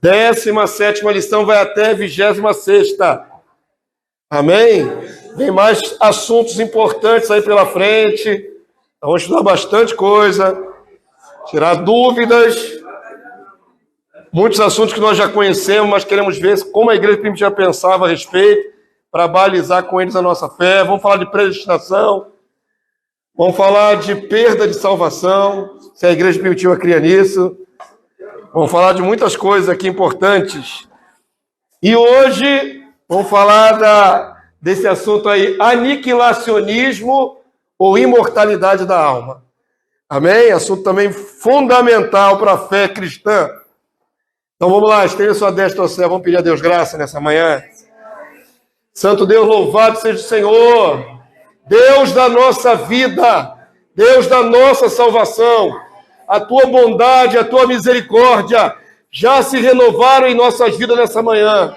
17ª lição vai até 26ª. Amém? Tem mais assuntos importantes aí pela frente. Vamos estudar bastante coisa, tirar dúvidas. Muitos assuntos que nós já conhecemos, mas queremos ver como a igreja primitiva pensava a respeito, para balizar com eles a nossa fé. Vamos falar de predestinação, vamos falar de perda de salvação, se a igreja primitiva cria nisso. Vamos falar de muitas coisas aqui importantes. E hoje vamos falar desse assunto aí, aniquilacionismo ou imortalidade da alma. Amém? Assunto também fundamental para a fé cristã. Então vamos lá, estenda sua destra ao céu, vamos pedir a Deus graça nessa manhã. Santo Deus, louvado seja o Senhor, Deus da nossa vida, Deus da nossa salvação. A tua bondade, a tua misericórdia já se renovaram em nossas vidas nessa manhã.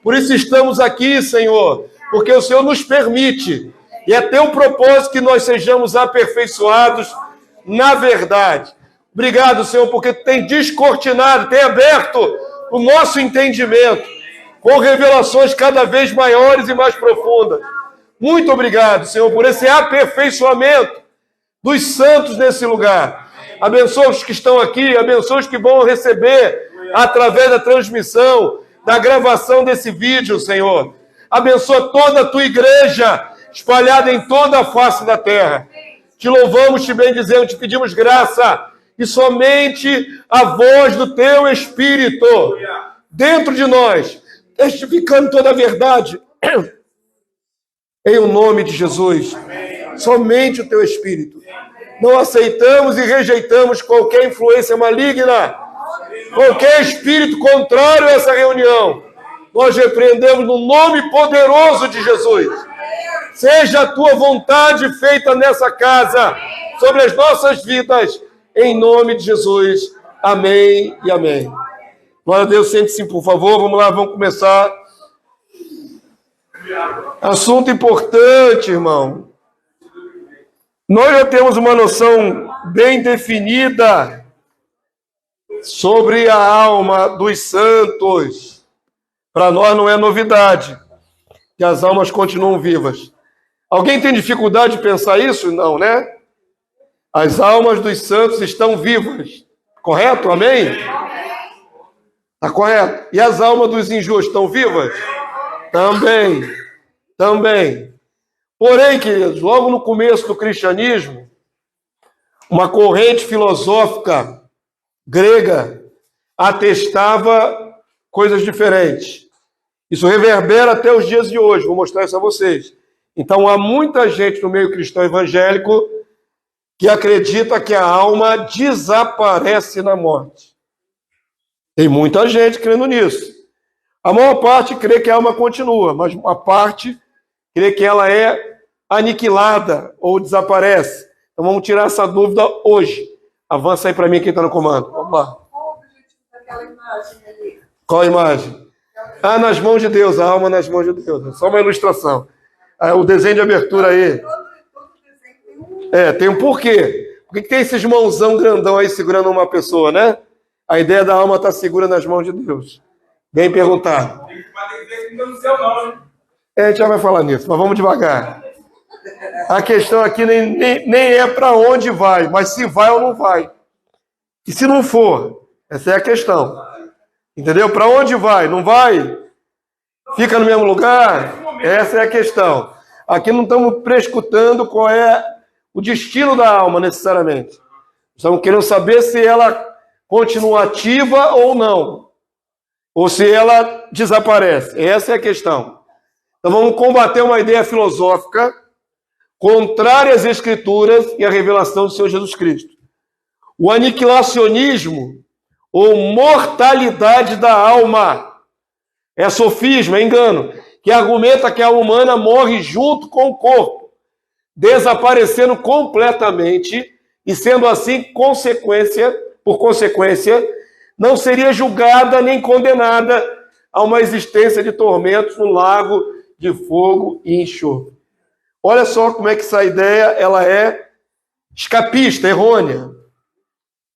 Por isso estamos aqui, Senhor, porque o Senhor nos permite, e é teu propósito que nós sejamos aperfeiçoados na verdade. Obrigado, Senhor, porque tu tem descortinado, tem aberto o nosso entendimento com revelações cada vez maiores e mais profundas. Muito obrigado, Senhor, por esse aperfeiçoamento dos santos nesse lugar. Abençoa os que estão aqui, abençoa os que vão receber através da transmissão, da gravação desse vídeo, Senhor. Abençoa toda a tua igreja espalhada em toda a face da terra. Te louvamos, te bendizemos, te pedimos graça e somente a voz do teu Espírito dentro de nós, testificando toda a verdade. Em o nome de Jesus, somente o teu Espírito. Não aceitamos e rejeitamos qualquer influência maligna, qualquer espírito contrário a essa reunião. Nós repreendemos no nome poderoso de Jesus. Seja a tua vontade feita nessa casa, sobre as nossas vidas, em nome de Jesus. Amém e amém. Glória a Deus, sente-se, por favor. Vamos lá, vamos começar. Assunto importante, irmão. Nós já temos uma noção bem definida sobre a alma dos santos. Para nós não é novidade que as almas continuam vivas. Alguém tem dificuldade de pensar isso? Não, né? As almas dos santos estão vivas. Correto? Amém? Está correto. E as almas dos injustos estão vivas? Também. Também. Porém, queridos, logo no começo do cristianismo, uma corrente filosófica grega atestava coisas diferentes. Isso reverbera até os dias de hoje. Vou mostrar isso a vocês. Então, há muita gente no meio cristão evangélico que acredita que a alma desaparece na morte. Tem muita gente crendo nisso. A maior parte crê que a alma continua, mas uma parte crê que ela é aniquilada ou desaparece. Então vamos tirar essa dúvida hoje. Avança aí para mim quem está no comando. Vamos lá. Qual o objetivo daquela imagem ali? Qual a imagem? Nas mãos de Deus, a alma nas mãos de Deus. É só uma ilustração. O desenho de abertura aí. Todo desenho tem Tem um porquê. Por que tem esses mãozão grandão aí segurando uma pessoa, né? A ideia da alma está segura nas mãos de Deus. Bem perguntado. A gente já vai falar nisso, mas vamos devagar. A questão aqui nem é para onde vai, mas se vai ou não vai. E se não for? Essa é a questão. Entendeu? Para onde vai? Não vai? Fica no mesmo lugar? Essa é a questão. Aqui não estamos prescutando qual é o destino da alma, necessariamente. Estamos querendo saber se ela continua ativa ou não. Ou se ela desaparece. Essa é a questão. Então vamos combater uma ideia filosófica contrária às Escrituras e à revelação do Senhor Jesus Cristo. O aniquilacionismo ou mortalidade da alma é sofisma, é engano, que argumenta que a alma humana morre junto com o corpo, desaparecendo completamente e sendo assim, por consequência, não seria julgada nem condenada a uma existência de tormentos no lago de fogo e enxofre. Olha só como é que essa ideia ela é escapista, errônea.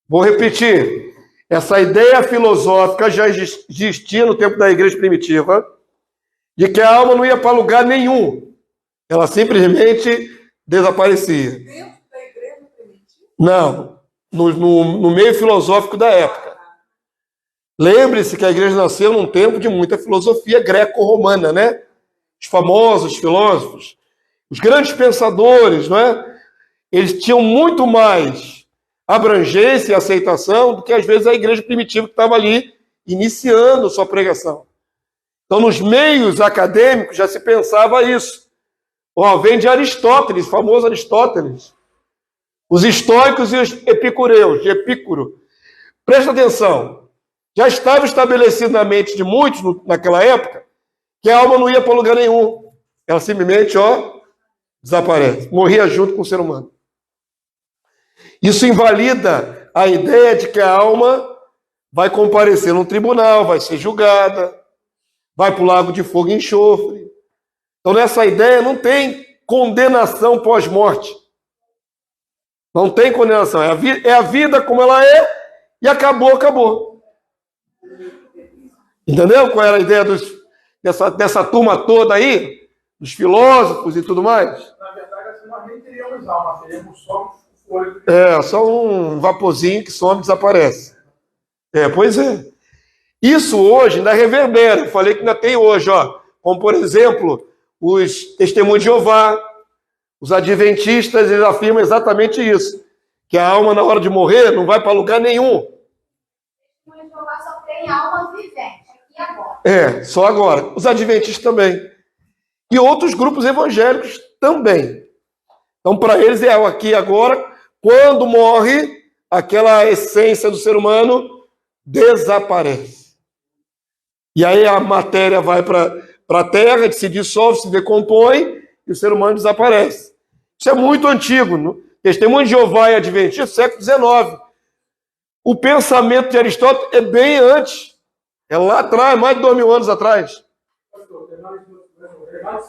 Vou repetir. essa ideia filosófica já existia no tempo da igreja primitiva, de que a alma não ia para lugar nenhum. Ela simplesmente desaparecia. Dentro da igreja primitiva? Não, no meio filosófico da época. Lembre-se que a igreja nasceu num tempo de muita filosofia greco-romana, né? Os famosos filósofos, os grandes pensadores, não é? Eles tinham muito mais abrangência e aceitação do que, às vezes, a igreja primitiva que estava ali iniciando sua pregação. Então, nos meios acadêmicos já se pensava isso. Vem de Aristóteles, famoso Aristóteles. Os estoicos e os epicureus, de Epicuro. Presta atenção. Já estava estabelecido na mente de muitos, naquela época, que a alma não ia para lugar nenhum. Ela simplesmente, desaparece. Morria junto com o ser humano. Isso invalida a ideia de que a alma vai comparecer num tribunal, vai ser julgada, vai para o lago de fogo e enxofre. Então, nessa ideia não tem condenação pós-morte. Não tem condenação. É a vida como ela é e acabou. Entendeu qual era a ideia dessa turma toda aí? Dos filósofos e tudo mais? Na verdade, assim, nós nem teríamos alma, teríamos só folha. Só um vaporzinho que some e desaparece. Pois é. Isso hoje ainda reverbera. Eu falei que ainda tem hoje, como por exemplo, os testemunhos de Jeová, os adventistas, eles afirmam exatamente isso. Que a alma, na hora de morrer, não vai para lugar nenhum. O testemunho de Jeová só tem alma vivente, aqui e agora. Só agora. Os adventistas também. E outros grupos evangélicos também. Então, para eles é o aqui e agora. Quando morre, aquela essência do ser humano desaparece. E aí a matéria vai para a terra, se dissolve, se decompõe, e o ser humano desaparece. Isso é muito antigo. No Testemunho de Jeová e Adventista, século XIX. O pensamento de Aristóteles é bem antes. É lá atrás, mais de 2000 anos atrás. Tem mais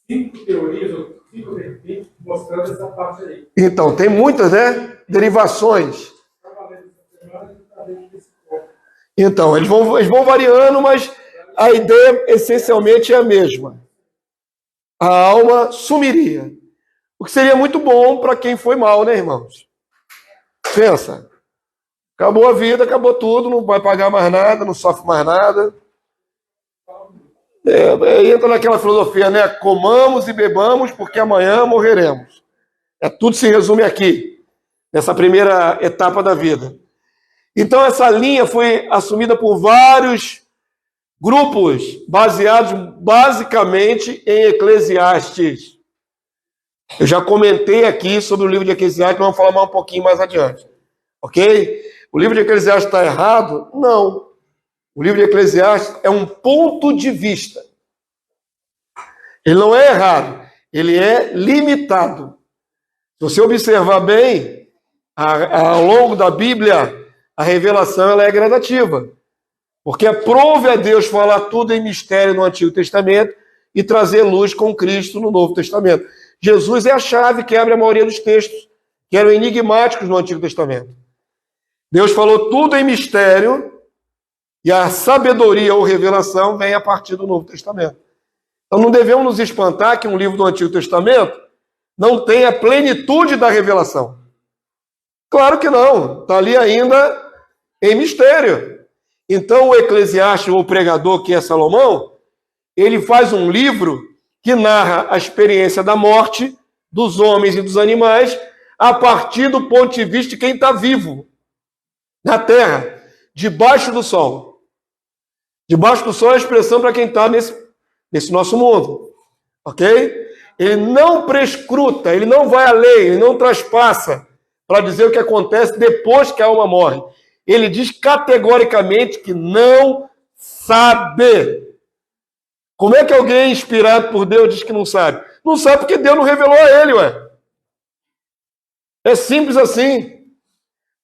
cinco teorias, ou 5 vertentes, mostrando essa parte aí. Então, tem muitas, derivações. Então, eles vão variando, mas a ideia essencialmente é a mesma. A alma sumiria. O que seria muito bom para quem foi mal, né, irmãos? Pensa. Acabou a vida, acabou tudo, não vai pagar mais nada, não sofre mais nada. Entra naquela filosofia, né? Comamos e bebamos porque amanhã morreremos. Tudo se resume aqui, nessa primeira etapa da vida. Então, essa linha foi assumida por vários grupos, baseados basicamente em Eclesiastes. Eu já comentei aqui sobre o livro de Eclesiastes, vamos falar mais um pouquinho mais adiante. Ok? O livro de Eclesiastes está errado? Não. O livro de Eclesiastes é um ponto de vista. Ele não é errado, ele é limitado. Se você observar bem, ao longo da Bíblia, a revelação ela é gradativa. Porque aprove a Deus falar tudo em mistério no Antigo Testamento e trazer luz com Cristo no Novo Testamento. Jesus é a chave que abre a maioria dos textos, que eram enigmáticos no Antigo Testamento. Deus falou tudo em mistério e a sabedoria ou revelação vem a partir do Novo Testamento. Então não devemos nos espantar que um livro do Antigo Testamento não tenha a plenitude da revelação. Claro que não, está ali ainda em mistério. Então o Eclesiastes, ou o pregador que é Salomão, ele faz um livro que narra a experiência da morte dos homens e dos animais a partir do ponto de vista de quem está vivo na terra, debaixo do sol. Debaixo do sol é a expressão para quem está nesse nosso mundo. Ok? Ele não prescruta, ele não vai além, ele não traspassa para dizer o que acontece depois que a alma morre. Ele diz categoricamente que não sabe. Como é que alguém inspirado por Deus diz que não sabe? Não sabe porque Deus não revelou a ele, ué. É simples assim.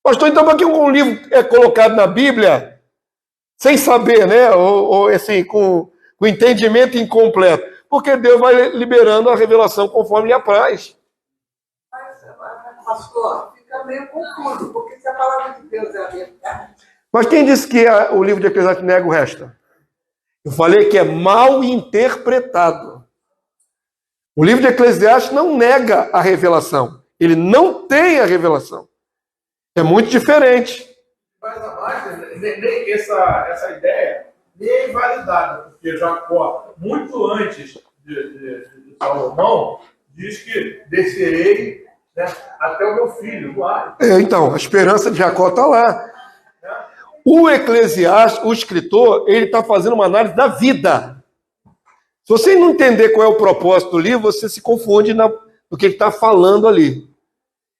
Pastor, então por que um livro é colocado na Bíblia sem saber, né? Ou assim, com entendimento incompleto? Porque Deus vai liberando a revelação conforme lhe apraz. Mas, pastor, fica fica meio confuso, porque se a palavra de Deus é a verdade. Mas quem disse que o livro de Eclesiastes nega o resto? Eu falei que é mal interpretado. O livro de Eclesiastes não nega a revelação. Ele não tem a revelação. É muito diferente. Mas a mais, nem essa ideia nem é invalidada, porque Jacó, muito antes de Salomão, diz que descerei, né, até o meu filho, do ar. Então, a esperança de Jacó está lá. O Eclesiastes, o escritor, ele está fazendo uma análise da vida. Se você não entender qual é o propósito do livro, você se confunde no que ele está falando ali.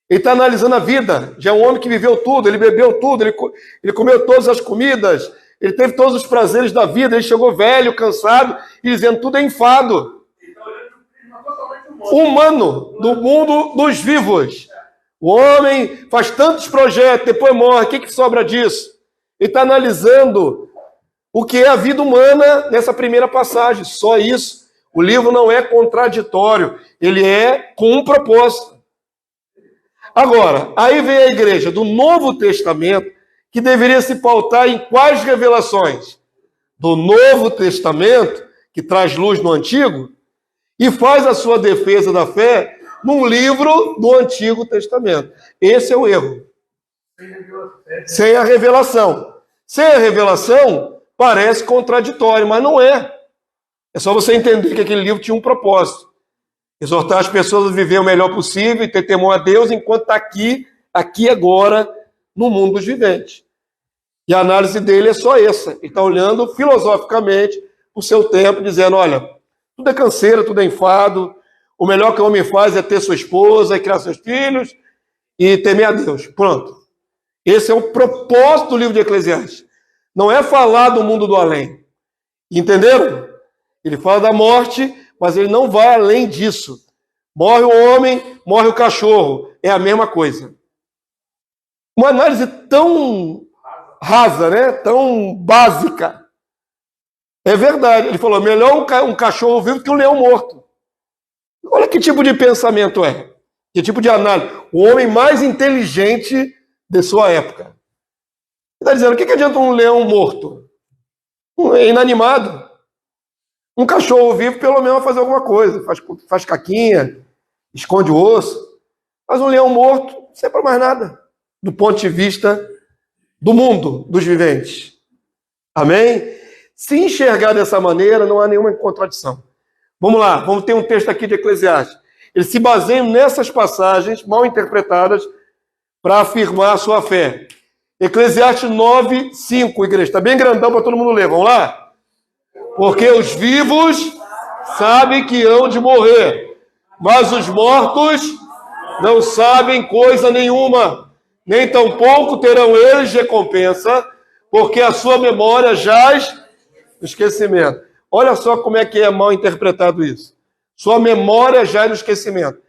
Ele está analisando a vida. Já é um homem que viveu tudo, ele bebeu tudo, ele comeu todas as comidas, ele teve todos os prazeres da vida, ele chegou velho, cansado, e dizendo tudo é enfado. Ele está olhando para um prisma totalmente Humano, do mundo dos vivos. O homem faz tantos projetos, depois morre, o que sobra disso? Ele está analisando o que é a vida humana nessa primeira passagem, só isso. O livro não é contraditório, ele é com um propósito. Agora, aí vem a igreja do Novo Testamento, que deveria se pautar em quais revelações? Do Novo Testamento, que traz luz no Antigo, e faz a sua defesa da fé num livro do Antigo Testamento. Esse é o erro. Sem a revelação. Sem a revelação, parece contraditório, mas não é. É só você entender que aquele livro tinha um propósito. Exortar as pessoas a viver o melhor possível e ter temor a Deus enquanto está aqui agora, no mundo dos viventes. E a análise dele é só essa. Ele está olhando filosoficamente o seu tempo, dizendo, olha, tudo é canseira, tudo é enfado, o melhor que o homem faz é ter sua esposa, é criar seus filhos e temer a Deus. Pronto. Esse é o propósito do livro de Eclesiastes. Não é falar do mundo do além. Entenderam? Ele fala da morte, mas ele não vai além disso. Morre o homem, morre o cachorro. É a mesma coisa. Uma análise tão rasa, né? Tão básica. É verdade. Ele falou, melhor um cachorro vivo que um leão morto. Olha que tipo de pensamento é. Que tipo de análise. O homem mais inteligente de sua época. Ele está dizendo, o que adianta um leão morto? É inanimado. Um cachorro vivo, pelo menos, vai fazer alguma coisa. Faz caquinha, esconde o osso. Mas um leão morto, não serve para mais nada. Do ponto de vista do mundo, dos viventes. Amém? Se enxergar dessa maneira, não há nenhuma contradição. Vamos lá, vamos ter um texto aqui de Eclesiastes. Ele se baseia nessas passagens mal interpretadas para afirmar a sua fé. Eclesiastes 9, 5, igreja. Está bem grandão para todo mundo ler. Vamos lá? Porque os vivos sabem que hão de morrer, mas os mortos não sabem coisa nenhuma, nem tampouco terão eles recompensa, porque a sua memória jaz no esquecimento. Olha só como é que é mal interpretado isso. Sua memória jaz no esquecimento.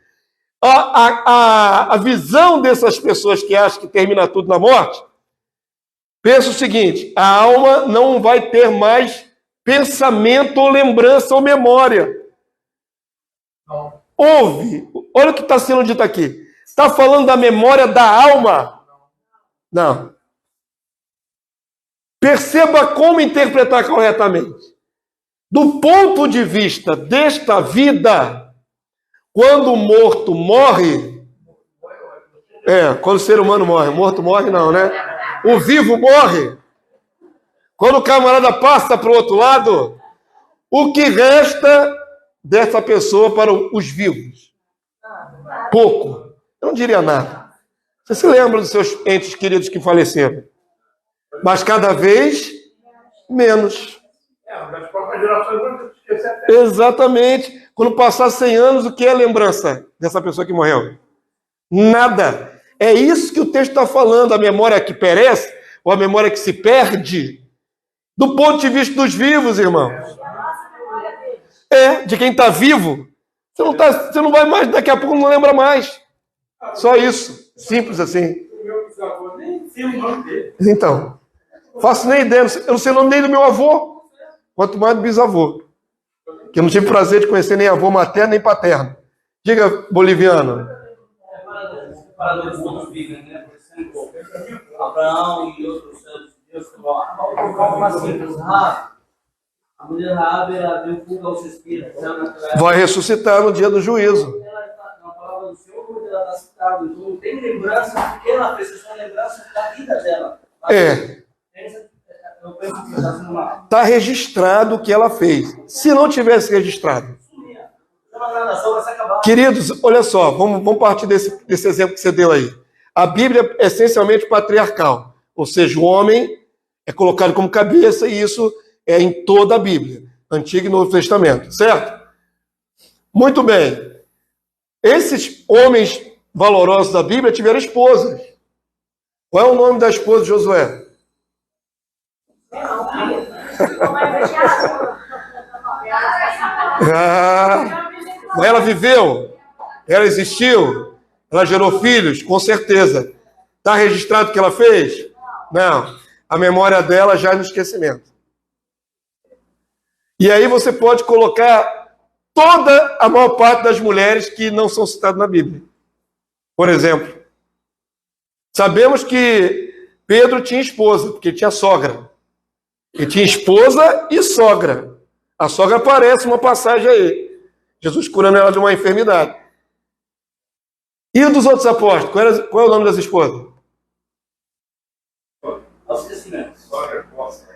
A visão dessas pessoas que acham que termina tudo na morte, pensa o seguinte, a alma não vai ter mais pensamento ou lembrança ou memória. Ouve, olha o que está sendo dito aqui. Está falando da memória da alma? Não. Perceba como interpretar corretamente. Do ponto de vista desta vida, quando o morto morre, quando o ser humano morre, o morto morre não, né? O vivo morre. Quando o camarada passa para o outro lado, o que resta dessa pessoa para os vivos? Pouco. Eu não diria nada. Você se lembra dos seus entes queridos que faleceram? Mas cada vez menos. Das próprias gerações vão esquecer. Exatamente. Quando passar 100 anos, o que é a lembrança dessa pessoa que morreu? Nada. É isso que o texto está falando. A memória que perece, ou a memória que se perde, do ponto de vista dos vivos, irmãos. De quem está vivo. Você não vai mais, daqui a pouco não lembra mais. Só isso. Simples assim. O meu bisavô nem sei o nome dele. Então, faço nem ideia. Eu não sei o nome nem do meu avô, quanto mais do bisavô. Que eu não tive prazer de conhecer nem avô materno nem paterno. Diga, boliviano. separadores de outros vivem, né? Por exemplo, Abraão e outros santos de Deus. Uma simples, Rabi. A mulher Rabi, ela deu fuga aos espíritos. Vai ressuscitar no dia do juízo. Ela está na palavra do Senhor, quando ela está citada. Então, tem lembrança, porque ela fez essa lembrança da vida dela. Eu penso que está sendo uma... Está registrado o que ela fez. Se não tivesse registrado. Queridos, olha só, vamos partir desse exemplo que você deu aí. A Bíblia é essencialmente patriarcal. Ou seja, o homem é colocado como cabeça e isso é em toda a Bíblia. Antigo e Novo Testamento, certo? Muito bem. Esses homens valorosos da Bíblia tiveram esposas. Qual é o nome da esposa de Josué? Ela viveu? Ela existiu? Ela gerou filhos? Com certeza. Está registrado o que ela fez? Não. A memória dela já é no esquecimento. E aí você pode colocar toda a maior parte das mulheres que não são citadas na Bíblia. Por exemplo, sabemos que Pedro tinha esposa, porque tinha sogra. Ele tinha esposa e sogra. A sogra aparece uma passagem aí. Jesus curando ela de uma enfermidade. E dos outros apóstolos? Qual é o nome das esposas?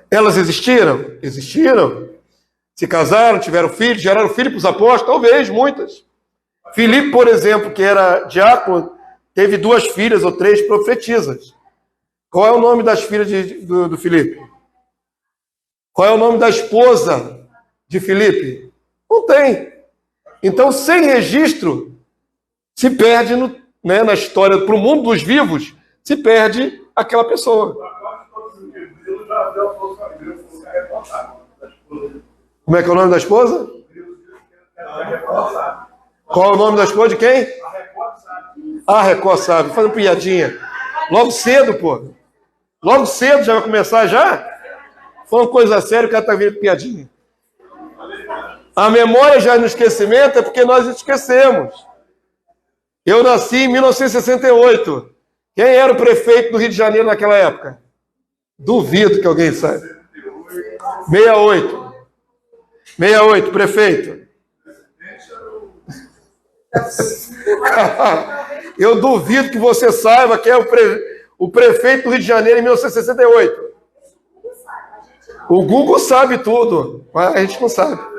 Elas existiram? Existiram. Se casaram, tiveram filhos, geraram filhos para os apóstolos? Talvez, muitas. Filipe, por exemplo, que era diácono, teve 2 filhas ou 3 profetisas. Qual é o nome das filhas do Filipe? Qual é o nome da esposa de Filipe? Não tem. Então, sem registro, se perde na história, para o mundo dos vivos, se perde aquela pessoa. Como é que é o nome da esposa? Qual é o nome da esposa de quem? A Record sabe. Fazendo piadinha. Logo cedo, pô. Logo cedo já vai começar já? Falando coisa séria, o cara tá vendo piadinha. A memória já no esquecimento é porque nós esquecemos. Eu nasci em 1968. Quem era o prefeito do Rio de Janeiro naquela época? Duvido que alguém saiba. 68. 68, prefeito. Eu duvido que você saiba quem é o prefeito do Rio de Janeiro em 1968. O Google sabe tudo, mas a gente não sabe.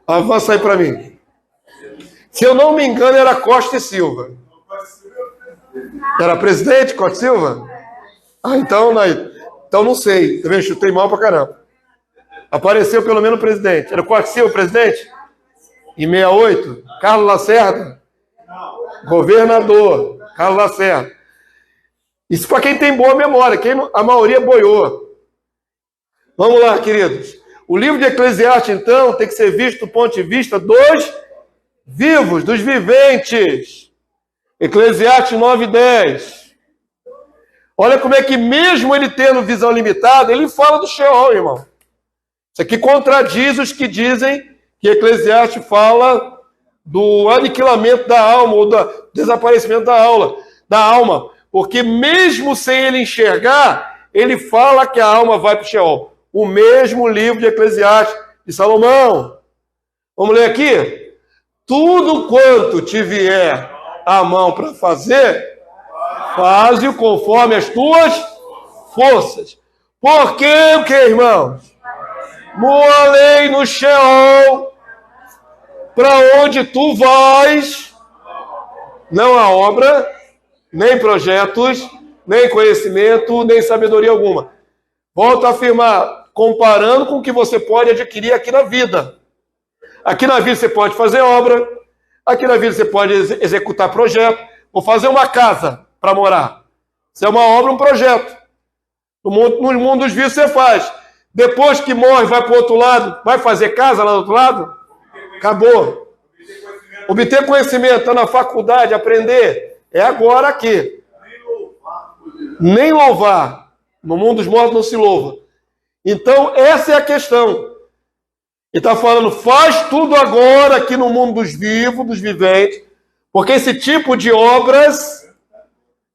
Avança aí para mim. Se eu não me engano, era Costa e Silva. Era presidente Costa e Silva? Então não sei. Também chutei mal pra caramba. Apareceu pelo menos o presidente. Era Costa e Silva o presidente? Em 68? Carlos Lacerda? Governador. Carlos Lacerda. Isso para quem tem boa memória. A maioria boiou. Vamos lá, queridos. O livro de Eclesiastes, então, tem que ser visto do ponto de vista dos vivos, dos viventes. Eclesiastes 9:10. Olha como é que mesmo ele tendo visão limitada, ele fala do Sheol, irmão. Isso aqui contradiz os que dizem que Eclesiastes fala do aniquilamento da alma, ou do desaparecimento da alma. Porque mesmo sem ele enxergar, ele fala que a alma vai para o Sheol. O mesmo livro de Eclesiastes de Salomão. Vamos ler aqui? Tudo quanto te vier à mão para fazer, faze-o conforme as tuas forças. Porque o que, irmãos? Moalei no Sheol, para onde tu vais, não há obra, nem projetos, nem conhecimento, nem sabedoria alguma. Volto a afirmar, comparando com o que você pode adquirir aqui na vida. Aqui na vida você pode fazer obra, aqui na vida você pode executar projeto, ou fazer uma casa para morar. Isso é uma obra, um projeto. No mundo dos vivos você faz. Depois que morre, vai para o outro lado, vai fazer casa lá do outro lado? Acabou. Obter conhecimento, está na faculdade, aprender, é agora aqui. Nem louvar. No mundo dos mortos não se louva. Então, essa é a questão. Ele está falando, faz tudo agora aqui no mundo dos vivos, dos viventes, porque esse tipo de obras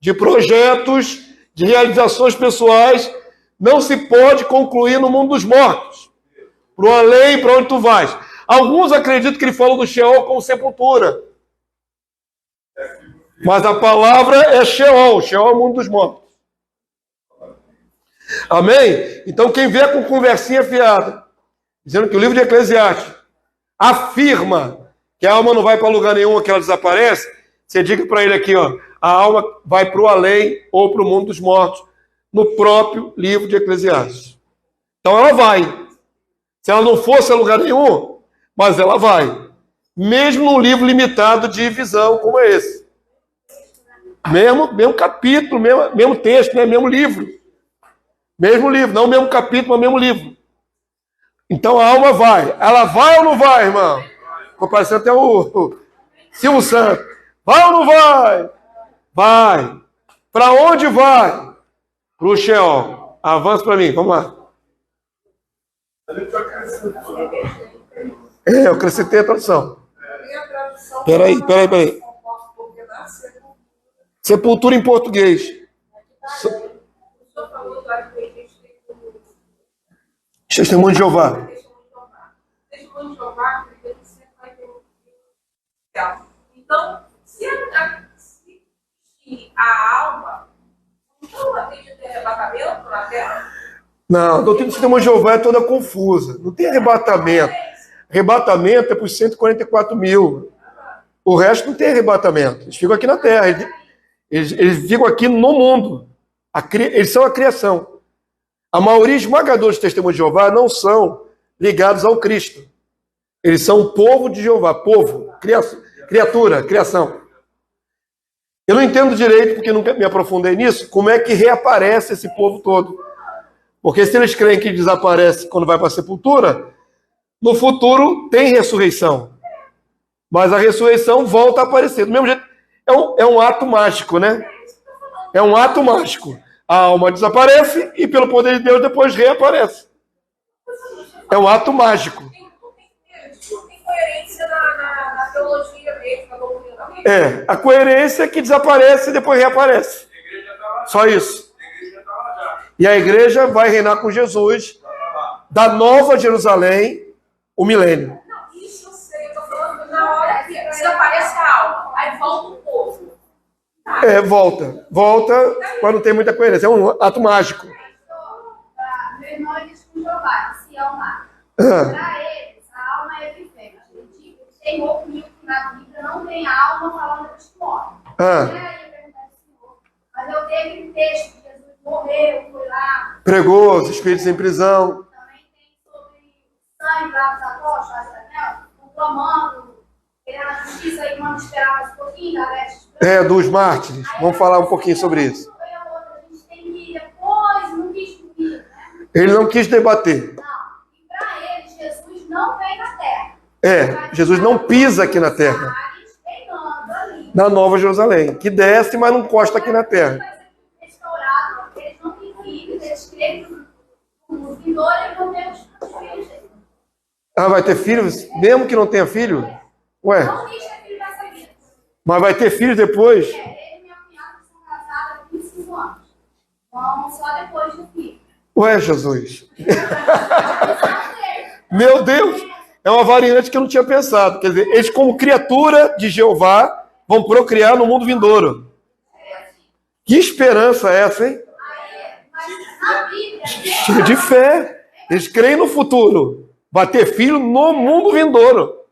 de projetos, de realizações pessoais, não se pode concluir no mundo dos mortos. Para o além, para onde tu vais. Alguns acreditam que ele falou do Sheol como sepultura. Mas a palavra é Sheol. Sheol é o mundo dos mortos. Amém? Então quem vier com conversinha fiada, dizendo que o livro de Eclesiastes afirma que a alma não vai para lugar nenhum, que ela desaparece, você diga para ele aqui, ó, a alma vai para o além ou para o mundo dos mortos, no próprio livro de Eclesiastes. Então ela vai. Se ela não fosse a lugar nenhum, mas ela vai. Mesmo num livro limitado de visão como esse. Mesmo capítulo, mesmo texto, né? Mesmo livro. Mesmo livro, não o mesmo capítulo, mas o mesmo livro. Então a alma vai. Ela vai ou não vai, irmão? Ficou parecendo até o Silvio Santos. Vai ou não vai? Vai. Para onde vai? Para o Sheol. Avança para mim, vamos lá. Eu acrescentei a tradução. Peraí. Sepultura em português. Testemunho de Jeová. Testemunho de Jeová, ele sempre vai ter um céu. Então, se a alma não acredita em arrebatamento na terra. Não, a doutrina do testemunho de Jeová é toda confusa. Não tem arrebatamento. Arrebatamento é para os 144 mil. O resto não tem arrebatamento. Eles ficam aqui na terra. Eles ficam aqui no mundo. Eles são a criação. A maioria esmagadora dos testemunhos de Jeová não são ligados ao Cristo. Eles são o povo de Jeová. Povo, criatura, criação. Eu não entendo direito, porque nunca me aprofundei nisso, como é que reaparece esse povo todo. Porque se eles creem que desaparece quando vai para a sepultura, no futuro tem ressurreição. Mas a ressurreição volta a aparecer. Do mesmo jeito, é um ato mágico, né? É um ato mágico. A alma desaparece e, pelo poder de Deus, depois reaparece. É um ato mágico. Tem coerência na teologia mesmo, na doutrina mesmo. É, a coerência é que desaparece e depois reaparece. Só isso. E a igreja vai reinar com Jesus da Nova Jerusalém, o milênio. Não, isso eu sei, eu tô falando na hora que desaparece a alma, aí volta o povo. Volta, mas não tem muita coerência. É um ato mágico. Meu irmão disse com Jeová, se é uma. Ah. Para eles, a alma é vivente. Eles têm opinião que na Bíblia não tem alma falando de morte. Ah. E aí eu perguntei ao Senhor, mas eu tenho um texto que Jesus morreu, foi lá. Pregou os espíritos em prisão. Também tem sobre o sangue lá dos apóstolos, né? Clamando, querendo a justiça e manda esperar mais um pouquinho da leste. Dos mártires. Vamos falar um pouquinho sobre isso. Ele não quis debater. Não. E para ele, Jesus não vem na terra. Jesus não pisa aqui na terra. Na Nova Jerusalém. Que desce, mas não encosta aqui na terra. Eles não têm filhos, eles creem no Senhor e não têm os filhos. Ah, vai ter filhos? Mesmo que não tenha filho? Ué. Não diz que é filho dessa vida. Mas vai ter filhos depois? Ele e minha cunhada são casados há 25 anos. Vão só depois do filho. Ué, Jesus. Meu Deus. É uma variante que eu não tinha pensado. Quer dizer, eles como criatura de Jeová vão procriar no mundo vindouro. Que esperança é essa, hein? Mas a Bíblia... Cheio de fé. Eles creem no futuro. Vai ter filho no mundo vindouro.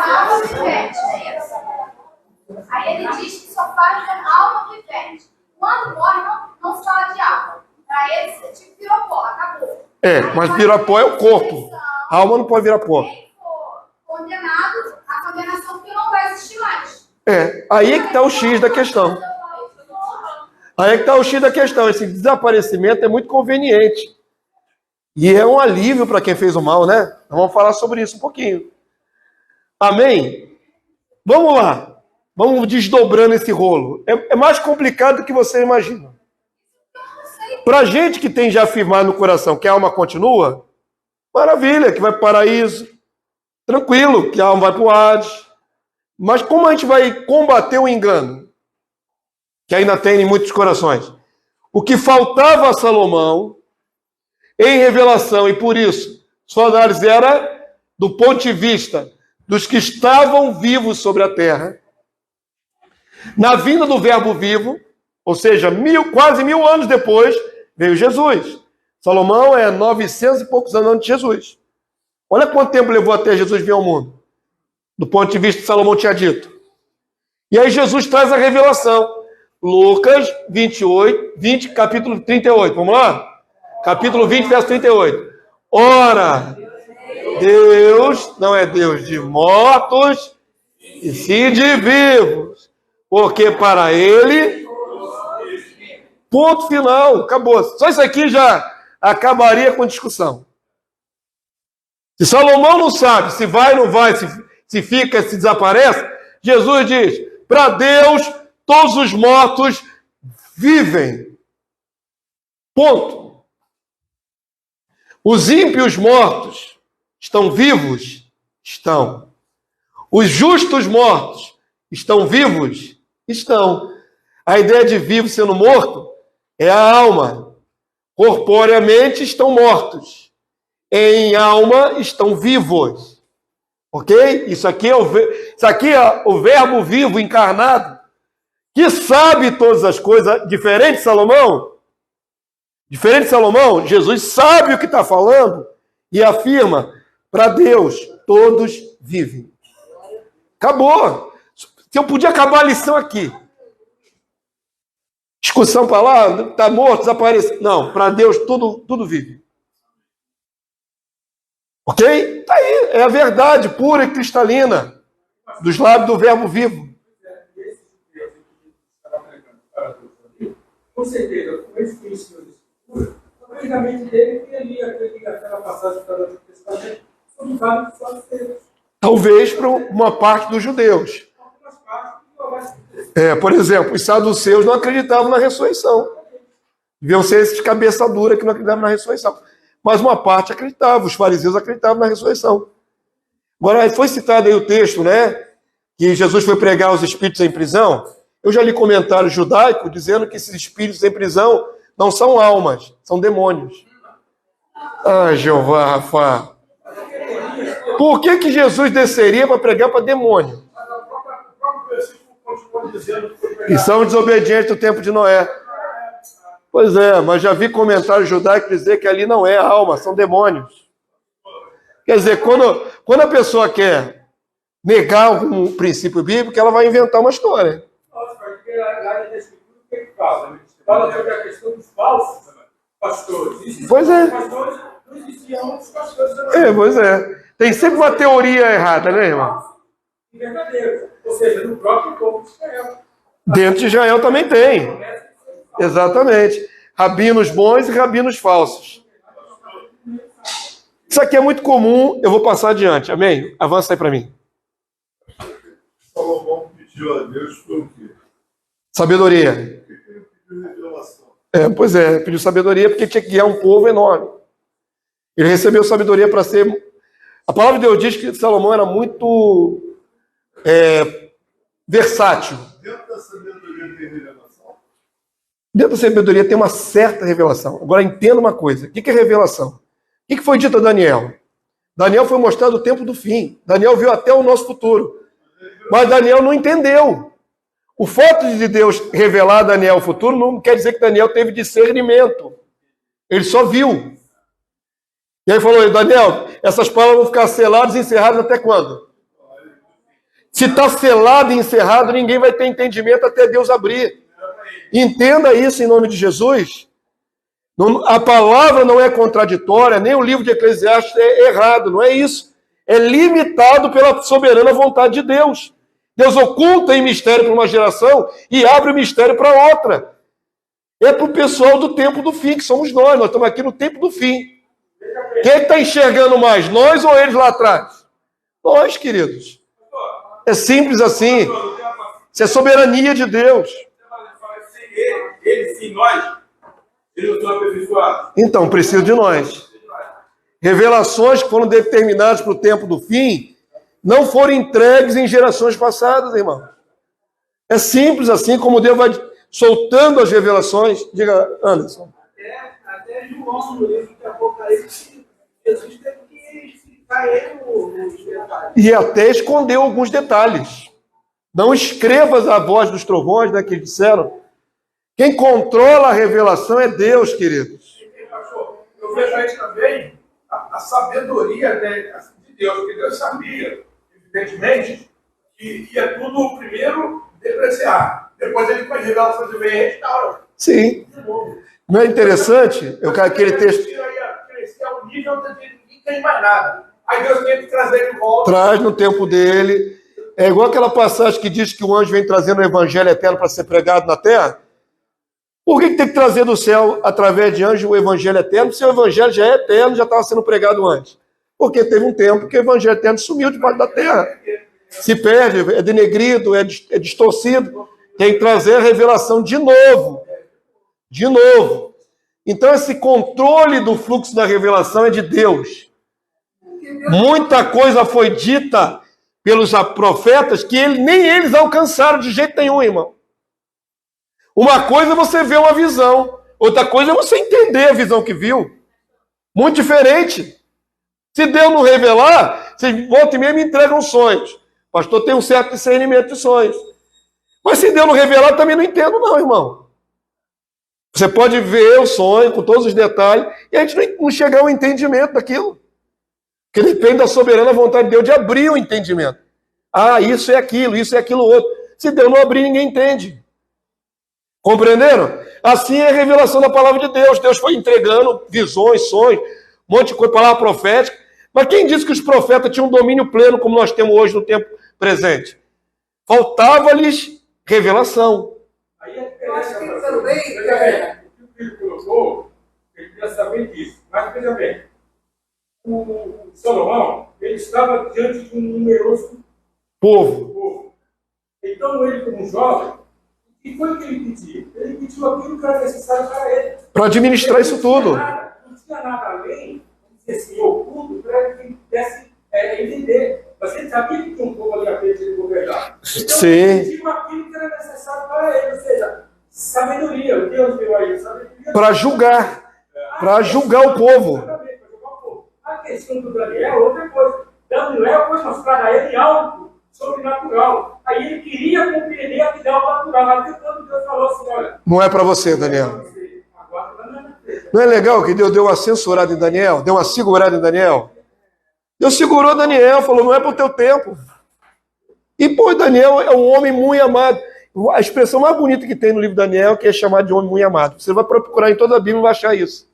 Alma vivente, é isso? Aí ele diz que só faz alma vivente. Quando morre, não se fala de alma. Para ele, tipo, virou pó, acabou. Mas virar pó é o corpo. A alma não pode virar pó. Quem for condenado, a condenação que não vai existir mais. Aí é que está o X da questão. Aí é que está o X da questão. Esse desaparecimento é muito conveniente. E é um alívio para quem fez o mal, né? Então vamos falar sobre isso um pouquinho. Amém? Vamos lá. Vamos desdobrando esse rolo. É mais complicado do que você imagina. Para gente que tem já afirmado no coração que a alma continua, maravilha, que vai para o paraíso. Tranquilo, que a alma vai para o Hades. Mas como a gente vai combater o engano? que ainda tem em muitos corações. O que faltava a Salomão em revelação, e por isso sua análise era do ponto de vista dos que estavam vivos sobre a terra, na vinda do verbo vivo, ou seja, quase 1000 anos depois, veio Jesus. Salomão é 900 e poucos anos antes de Jesus. Olha quanto tempo levou até Jesus vir ao mundo, do ponto de vista que Salomão tinha dito. E aí Jesus traz a revelação. Lucas 20, capítulo 38. Vamos lá? Capítulo 20, verso 38. Ora, Deus não é Deus de mortos, e sim de vivos. Porque para ele, ponto final, acabou. Só isso aqui já acabaria com discussão. Se Salomão não sabe se vai ou não vai, se fica, se desaparece, Jesus diz, para Deus, todos os mortos vivem. Ponto. Os ímpios mortos estão vivos? Estão. Os justos mortos estão vivos? Estão. A ideia de vivo sendo morto é a alma. Corporeamente estão mortos. Em alma estão vivos. Ok? Isso aqui é o verbo vivo encarnado, que sabe todas as coisas. Diferente de Salomão? Diferente de Salomão, Jesus sabe o que está falando e afirma, para Deus, todos vivem. Acabou. Se eu podia acabar a lição aqui. Discussão para lá, está morto, desapareceu. Não, para Deus tudo vive. Ok? Está aí, é a verdade pura e cristalina dos lábios do verbo vivo. Com certeza, com esse conhecimento da Escritura, praticamente dele tem ali aquela passagem do Antigo Testamento sobre vários fatos. Talvez para uma parte dos judeus. Por exemplo, os saduceus não acreditavam na ressurreição. Deviam ser esses cabeça dura que não acreditavam na ressurreição. Mas uma parte acreditava, os fariseus acreditavam na ressurreição. Agora, foi citado aí o texto, né? Que Jesus foi pregar aos espíritos em prisão. Eu já li comentário judaico dizendo que esses espíritos em prisão não são almas, são demônios. Ah, Jeová, Rafa. Por que Jesus desceria para pregar para demônio? E são desobedientes do tempo de Noé. Pois é, mas já vi comentário judaico dizer que ali não é alma, são demônios. Quer dizer, quando a pessoa quer negar algum princípio bíblico, ela vai inventar uma história. Fala sobre a questão dos falsos pastores. Pois é. Pastores não existiam outros pastores também. Pois é. Tem sempre uma teoria errada, né, irmão? Verdadeiros. Ou seja, no próprio povo de Israel. Dentro de Israel também tem. Exatamente. Rabinos bons e rabinos falsos. Isso aqui é muito comum, eu vou passar adiante. Amém? Avança aí para mim. Salomão pediu a Deus por o quê? Sabedoria. Pois é, pediu sabedoria porque tinha que guiar um povo enorme. Ele recebeu sabedoria para ser... A palavra de Deus diz que Salomão era muito versátil. Dentro da sabedoria tem revelação? Dentro da sabedoria tem uma certa revelação. Agora entenda uma coisa. O que é revelação? O que foi dito a Daniel? Daniel foi mostrado o tempo do fim. Daniel viu até o nosso futuro. Mas Daniel não entendeu. O fato de Deus revelar a Daniel o futuro não quer dizer que Daniel teve discernimento. Ele só viu. E aí falou, Daniel, essas palavras vão ficar seladas e encerradas até quando? Se está selado e encerrado, ninguém vai ter entendimento até Deus abrir. Entenda isso em nome de Jesus. A palavra não é contraditória, nem o livro de Eclesiastes é errado, não é isso. É limitado pela soberana vontade de Deus. Deus oculta em mistério para uma geração e abre o mistério para outra. É para o pessoal do tempo do fim, que somos nós. Nós estamos aqui no tempo do fim. Quem está enxergando mais, nós ou eles lá atrás? Nós, queridos. É simples assim. Isso é soberania de Deus. Ele, sim, nós, ele não são aperfeiçoados. Então, precisa de nós. Revelações que foram determinadas para o tempo do fim não foram entregues em gerações passadas, irmão. É simples assim, como Deus vai soltando as revelações. Diga, Anderson. Até João, no livro de Apocalipse, Jesus teve que explicar ele os detalhes. E até escondeu alguns detalhes. Não escrevas a voz dos trovões, né, que disseram. Quem controla a revelação é Deus, queridos. Eu vejo aí também a sabedoria de Deus, porque Deus sabia, evidentemente, que ia tudo primeiro depreciar. Depois ele, com as revelações de bem, restaura. Sim. Não é interessante? Eu quero aquele texto. Crescer ao nível de ninguém tem mais nada. Aí Deus tem que trazer ele de volta. Traz no tempo dele. É igual aquela passagem que diz que o anjo vem trazendo o evangelho eterno para ser pregado na terra. Por que tem que trazer do céu, através de anjo, o evangelho eterno? Se o evangelho já é eterno, já estava sendo pregado antes. Porque teve um tempo que o evangelho eterno sumiu debaixo da terra. Se perde, é denegrido, é distorcido. Tem que trazer a revelação de novo. De novo. Então, esse controle do fluxo da revelação é de Deus. Muita coisa foi dita pelos profetas que nem eles alcançaram de jeito nenhum, irmão. Uma coisa é você ver uma visão, outra coisa é você entender a visão que viu. Muito diferente. Se Deus não revelar, vocês volta e meia me entregam sonhos. O pastor tem um certo discernimento de sonhos. Mas se Deus não revelar, eu também não entendo não, irmão. Você pode ver o sonho com todos os detalhes e a gente não chegar ao entendimento daquilo. Porque depende da soberana vontade de Deus de abrir o entendimento. Ah, isso é aquilo outro. Se Deus não abrir, ninguém entende. Compreenderam? Assim é a revelação da palavra de Deus. Deus foi entregando visões, sonhos, um monte de coisa, palavra profética. Mas quem disse que os profetas tinham um domínio pleno como nós temos hoje no tempo presente? Faltava-lhes revelação. Aí é Eu acho que diferença, também. veja bem, o que o Pedro colocou, ele queria saber disso. Mas veja bem, o Salomão, ele estava diante de um numeroso Povo. povo. Então ele, como jovem, o que foi que ele pediu? Ele pediu aquilo que era necessário para ele. Para administrar isso tudo. Não tinha nada além, assim, oculto, para ele pudesse entender. Mas ele sabia que tinha um povo ali à frente de governar. Então Sim. ele pediu aquilo que era necessário para ele, ou seja, sabedoria. Deus deu a ele sabedoria. Para julgar. Para julgar o povo. Exatamente, para julgar o povo. A questão do Daniel é outra coisa. Daniel foi mostrar a ele algo sobrenatural. Aí ele queria compreender a vida natural. Até quando Deus falou assim, olha... Não é para você, Daniel. Agora não é na frente. Não é legal que Deus deu uma censurada em Daniel? Deu uma segurada em Daniel? Deus segurou Daniel, falou, não é para o teu tempo. E, pô, Daniel é um homem muito amado. A expressão mais bonita que tem no livro de Daniel, que é chamado de homem muito amado. Você vai procurar em toda a Bíblia e vai achar isso.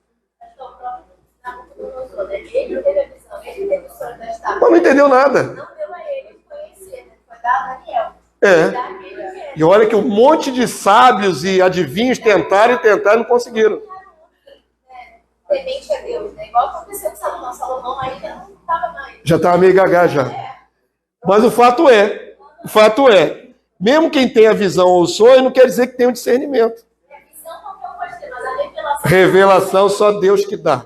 Ele teve a visão, ele teve o sonho da estátua. Mas não entendeu nada. Não deu a ele conhecer, foi dado a Daniel. É. E olha que um monte de sábios e adivinhos tentaram e não conseguiram. Temente a Deus, né? Igual aconteceu com Salomão. Salomão ainda não estava mais. Já estava meio gagá já. Mas o fato é, mesmo quem tem a visão ou o sonho, não quer dizer que tem o discernimento. A visão qualquer um pode ter, mas a revelação... Revelação só Deus que dá.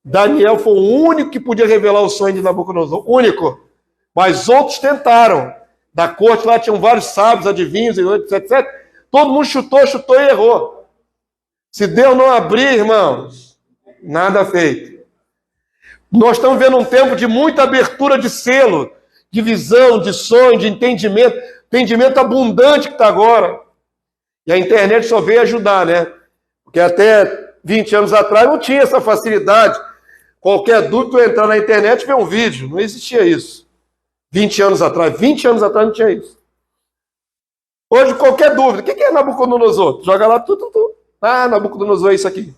Daniel foi o único que podia revelar o sonho de Nabucodonosor. Único. Mas outros tentaram. Da corte lá tinham vários sábios, adivinhos, etc. Todo mundo chutou e errou. Se Deus não abrir, irmãos, nada feito. Nós estamos vendo um tempo de muita abertura de selo, de visão, de sonho, de entendimento. Entendimento abundante que está agora. E a internet só veio ajudar, né? Porque até 20 anos atrás não tinha essa facilidade. Qualquer dúvida, eu entrar na internet e ver um vídeo. Não existia isso. 20 anos atrás não tinha isso. Hoje, qualquer dúvida. O que é Nabucodonosor? Joga lá, Ah, Nabucodonosor é isso aqui.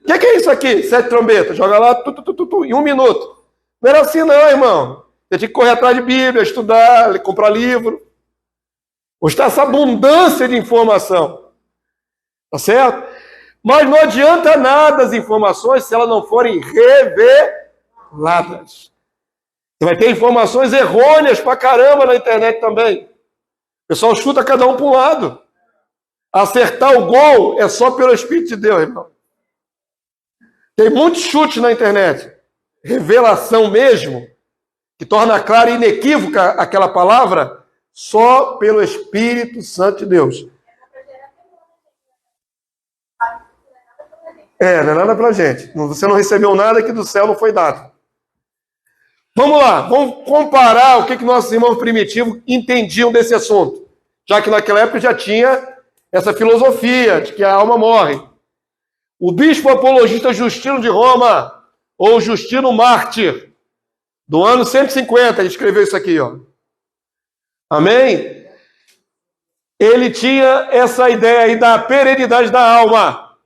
O que é isso aqui? 7 trombetas. Joga lá, em 1 minuto. Não era assim não, irmão. Você tinha que correr atrás de Bíblia, estudar, comprar livro. Hoje está essa abundância de informação. Tá certo? Mas não adianta nada as informações se elas não forem reveladas. Você vai ter informações errôneas pra caramba na internet também. O pessoal chuta cada um para um lado. Acertar o gol é só pelo Espírito de Deus, irmão. Tem muitos chutes na internet. Revelação mesmo, que torna clara e inequívoca aquela palavra, só pelo Espírito Santo de Deus. Não é nada pra gente. Você não recebeu nada que do céu não foi dado. Vamos lá, vamos comparar o que nossos irmãos primitivos entendiam desse assunto. Já que naquela época já tinha essa filosofia de que a alma morre. O bispo apologista Justino de Roma, ou Justino Mártir, do ano 150, ele escreveu isso aqui, ó. Amém? Ele tinha essa ideia aí da perenidade da alma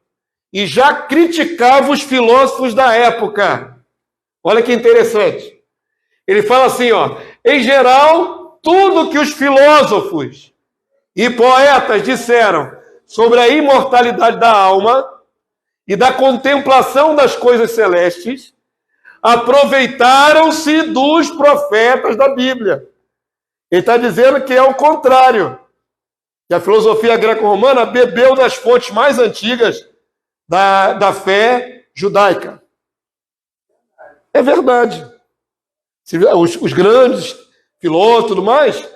e já criticava os filósofos da época. Olha que interessante. Ele fala assim, ó, em geral, tudo que os filósofos e poetas disseram sobre a imortalidade da alma e da contemplação das coisas celestes, aproveitaram-se dos profetas da Bíblia. Ele está dizendo que é o contrário, que a filosofia greco-romana bebeu das fontes mais antigas da fé judaica. É verdade. Os grandes filósofos e tudo mais,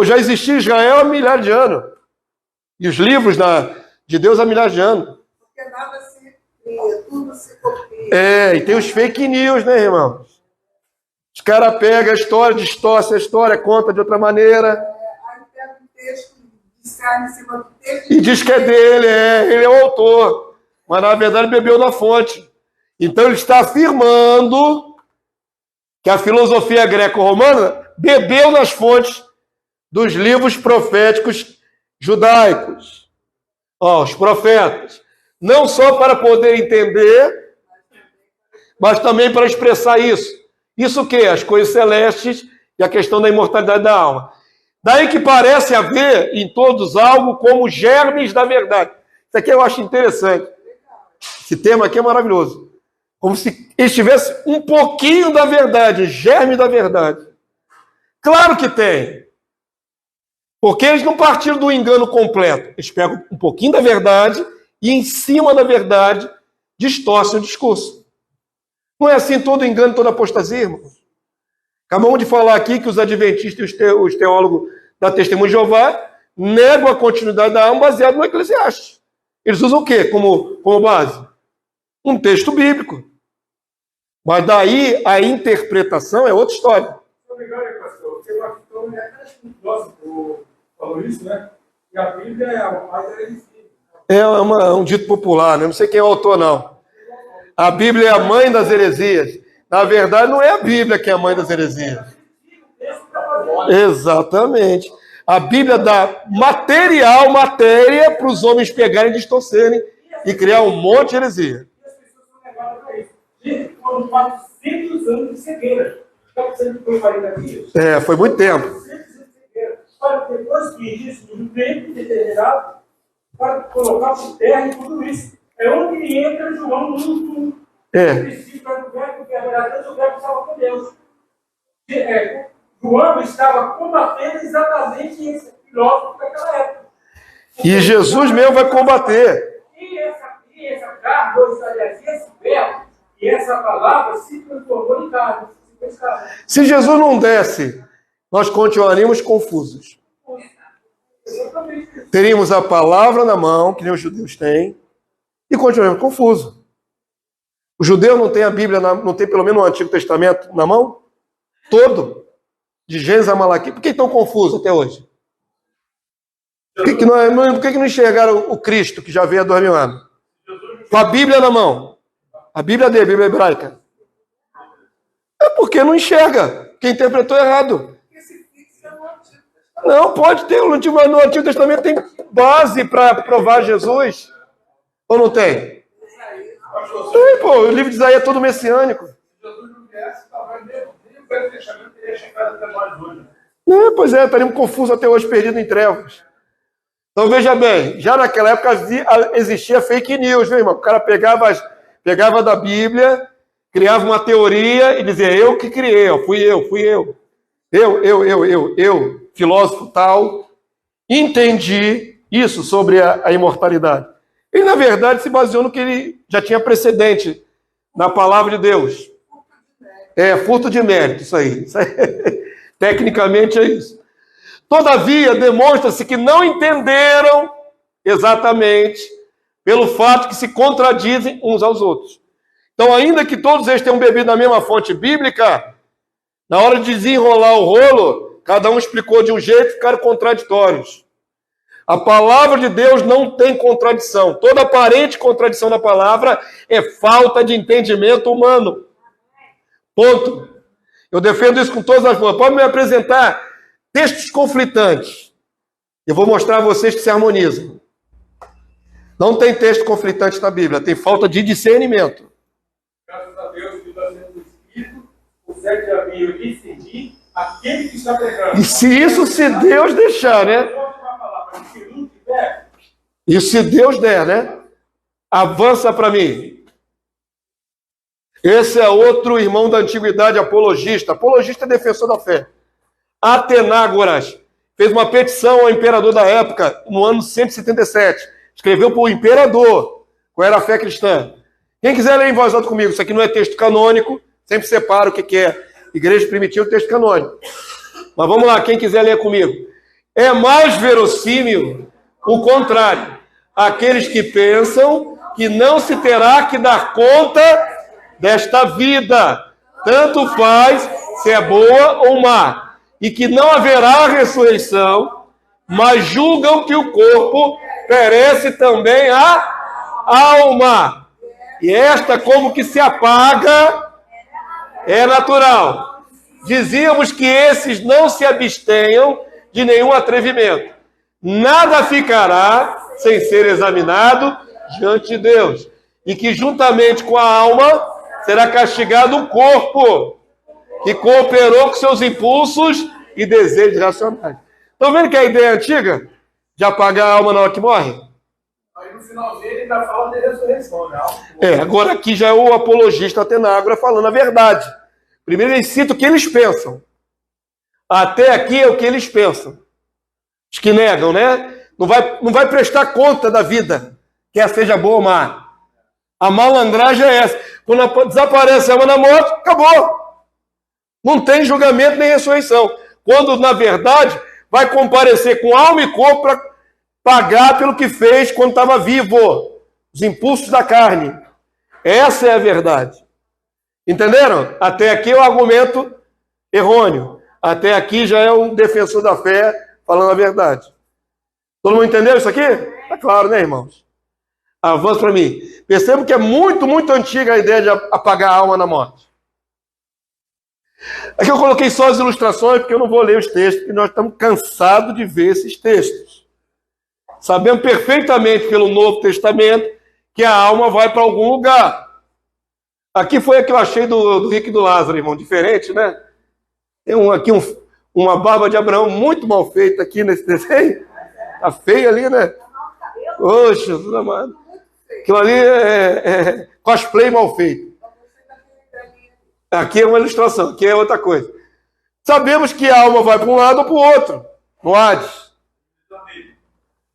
já existia Israel há milhares de anos. E os livros de Deus há milhares de anos. Porque nada se cria, tudo se copia. E tem os fake news, né, irmãos? Os caras pegam a história, distorcem a história, conta de outra maneira. Aí pega um texto, descarga em cima do texto. E diz que é dele, ele é o autor. Mas, na verdade, bebeu da fonte. Então, ele está afirmando que a filosofia greco-romana bebeu nas fontes dos livros proféticos judaicos. Os profetas. Não só para poder entender, mas também para expressar isso. Isso o quê? As coisas celestes e a questão da imortalidade da alma. Daí que parece haver em todos algo como germes da verdade. Isso aqui eu acho interessante. Esse tema aqui é maravilhoso. Como se eles tivessem um pouquinho da verdade, germe da verdade. Claro que tem. Porque eles não partiram do engano completo. Eles pegam um pouquinho da verdade e, em cima da verdade, distorcem o discurso. Não é assim todo engano, toda apostasia, irmãos? Acabamos de falar aqui que os adventistas e os teólogos da Testemunha de Jeová negam a continuidade da alma baseado no Eclesiastes. Eles usam o quê como base? Um texto bíblico. Mas daí a interpretação é outra história. Obrigado, pastor. Eu acho que o filósofo falou isso, né? E a Bíblia é o pai da heresia. É um dito popular, né? Não sei quem é o autor, não. A Bíblia é a mãe das heresias. Na verdade, não é a Bíblia que é a mãe das heresias. Exatamente. A Bíblia dá matéria para os homens pegarem e distorcerem e criar um monte de heresia. E as pessoas são levadas para isso. Gente, foram 400 anos de cegueira. Está pensando que foi 40 dias? Foi muito tempo. 400 anos de cegueira. Para depois que isso, um tempo determinado, para colocar por terra e tudo isso. É onde entra João no princípio do verbo, que é verdadeiro, o verbo estava com Deus. João estava combatendo exatamente esse filósofo daquela época. E Jesus mesmo vai combater. E essa carne, esse verbo e essa palavra se transformou em carne. Se Jesus não desse, nós continuaríamos confusos. Teríamos a palavra na mão, que nem os judeus têm, e continuaríamos confusos. O judeu não tem a Bíblia, não tem pelo menos o Antigo Testamento na mão? Todo. De Gênesis a Malaquias. Por que estão confusos até hoje? Por que não enxergaram o Cristo, que já veio há 2000 anos? Com a Bíblia na mão. A Bíblia dele, a Bíblia hebraica. É porque não enxerga. Quem interpretou errado. Não, pode ter. No Antigo Testamento tem base para provar Jesus. Ou não tem? Tem, pô. O livro de Isaías é todo messiânico. Se Jesus não viesse, talvez nem o Velho Testamento teria chegado até nós hoje. Pois é, estaríamos confusos até hoje, perdidos em trevas. Então veja bem, já naquela época existia fake news, viu, irmão? O cara pegava da Bíblia, criava uma teoria e dizia, eu que criei, fui eu. Eu, filósofo tal, entendi isso sobre a imortalidade. Ele, na verdade, se baseou no que ele já tinha precedente na palavra de Deus. Furto de mérito, isso aí. Tecnicamente é isso. Todavia, demonstra-se que não entenderam exatamente pelo fato que se contradizem uns aos outros. Então, ainda que todos eles tenham bebido da mesma fonte bíblica, na hora de desenrolar o rolo, cada um explicou de um jeito e ficaram contraditórios. A palavra de Deus não tem contradição. Toda aparente contradição da palavra é falta de entendimento humano. Ponto. Eu defendo isso com todas as forças. Pode me apresentar textos conflitantes. Eu vou mostrar a vocês que se harmonizam. Não tem texto conflitante na Bíblia, tem falta de discernimento. Graças a Deus que está sendo escrito, o 7 de abril decidi aquele que está pregando. E se isso se Deus deixar, né? E se Deus der, né? Avança para mim. Esse é outro irmão da antiguidade, apologista. Apologista é defensor da fé. Atenágoras fez uma petição ao imperador da época, no ano 177. Escreveu para o imperador qual era a fé cristã. Quem quiser ler em voz alta comigo, isso aqui não é texto canônico, sempre separa o que é igreja primitiva e texto canônico. Mas vamos lá, quem quiser ler comigo. É mais verossímil o contrário. Aqueles que pensam que não se terá que dar conta desta vida, tanto faz se é boa ou má, e que não haverá ressurreição, mas julgam que o corpo perece também a alma. E esta, como que se apaga, é natural. Dizíamos que esses não se abstenham de nenhum atrevimento. Nada ficará sem ser examinado diante de Deus. E que juntamente com a alma será castigado o corpo, que cooperou com seus impulsos e desejos racionais. Estão vendo que a ideia é antiga? De apagar a alma na hora que morre? Aí no finalzinho ele ainda fala de ressurreição, né? Agora aqui já é o apologista Atenágora falando a verdade. Primeiro ele cita o que eles pensam. Até aqui é o que eles pensam. Os que negam, né? Não vai prestar conta da vida, quer seja boa ou má. A malandragem é essa. Quando desaparece a alma na morte, acabou. Não tem julgamento nem ressurreição. Quando, na verdade, vai comparecer com alma e corpo para pagar pelo que fez quando estava vivo. Os impulsos da carne. Essa é a verdade. Entenderam? Até aqui é o argumento errôneo. Até aqui já é um defensor da fé falando a verdade. Todo mundo entendeu isso aqui? É claro, né, irmãos? Avança para mim. Percebo que é muito, muito antiga a ideia de apagar a alma na morte. Aqui eu coloquei só as ilustrações, porque eu não vou ler os textos, porque nós estamos cansados de ver esses textos. Sabemos perfeitamente pelo Novo Testamento que a alma vai para algum lugar. Aqui foi a que eu achei do Rico e do Lázaro, irmão, diferente, né? Tem uma barba de Abraão muito mal feita aqui nesse desenho. Tá feio ali, né? Poxa, Jesus amado. Aquilo ali é cosplay mal feito. Aqui é uma ilustração, aqui é outra coisa. Sabemos que a alma vai para um lado ou para o outro, no Hades.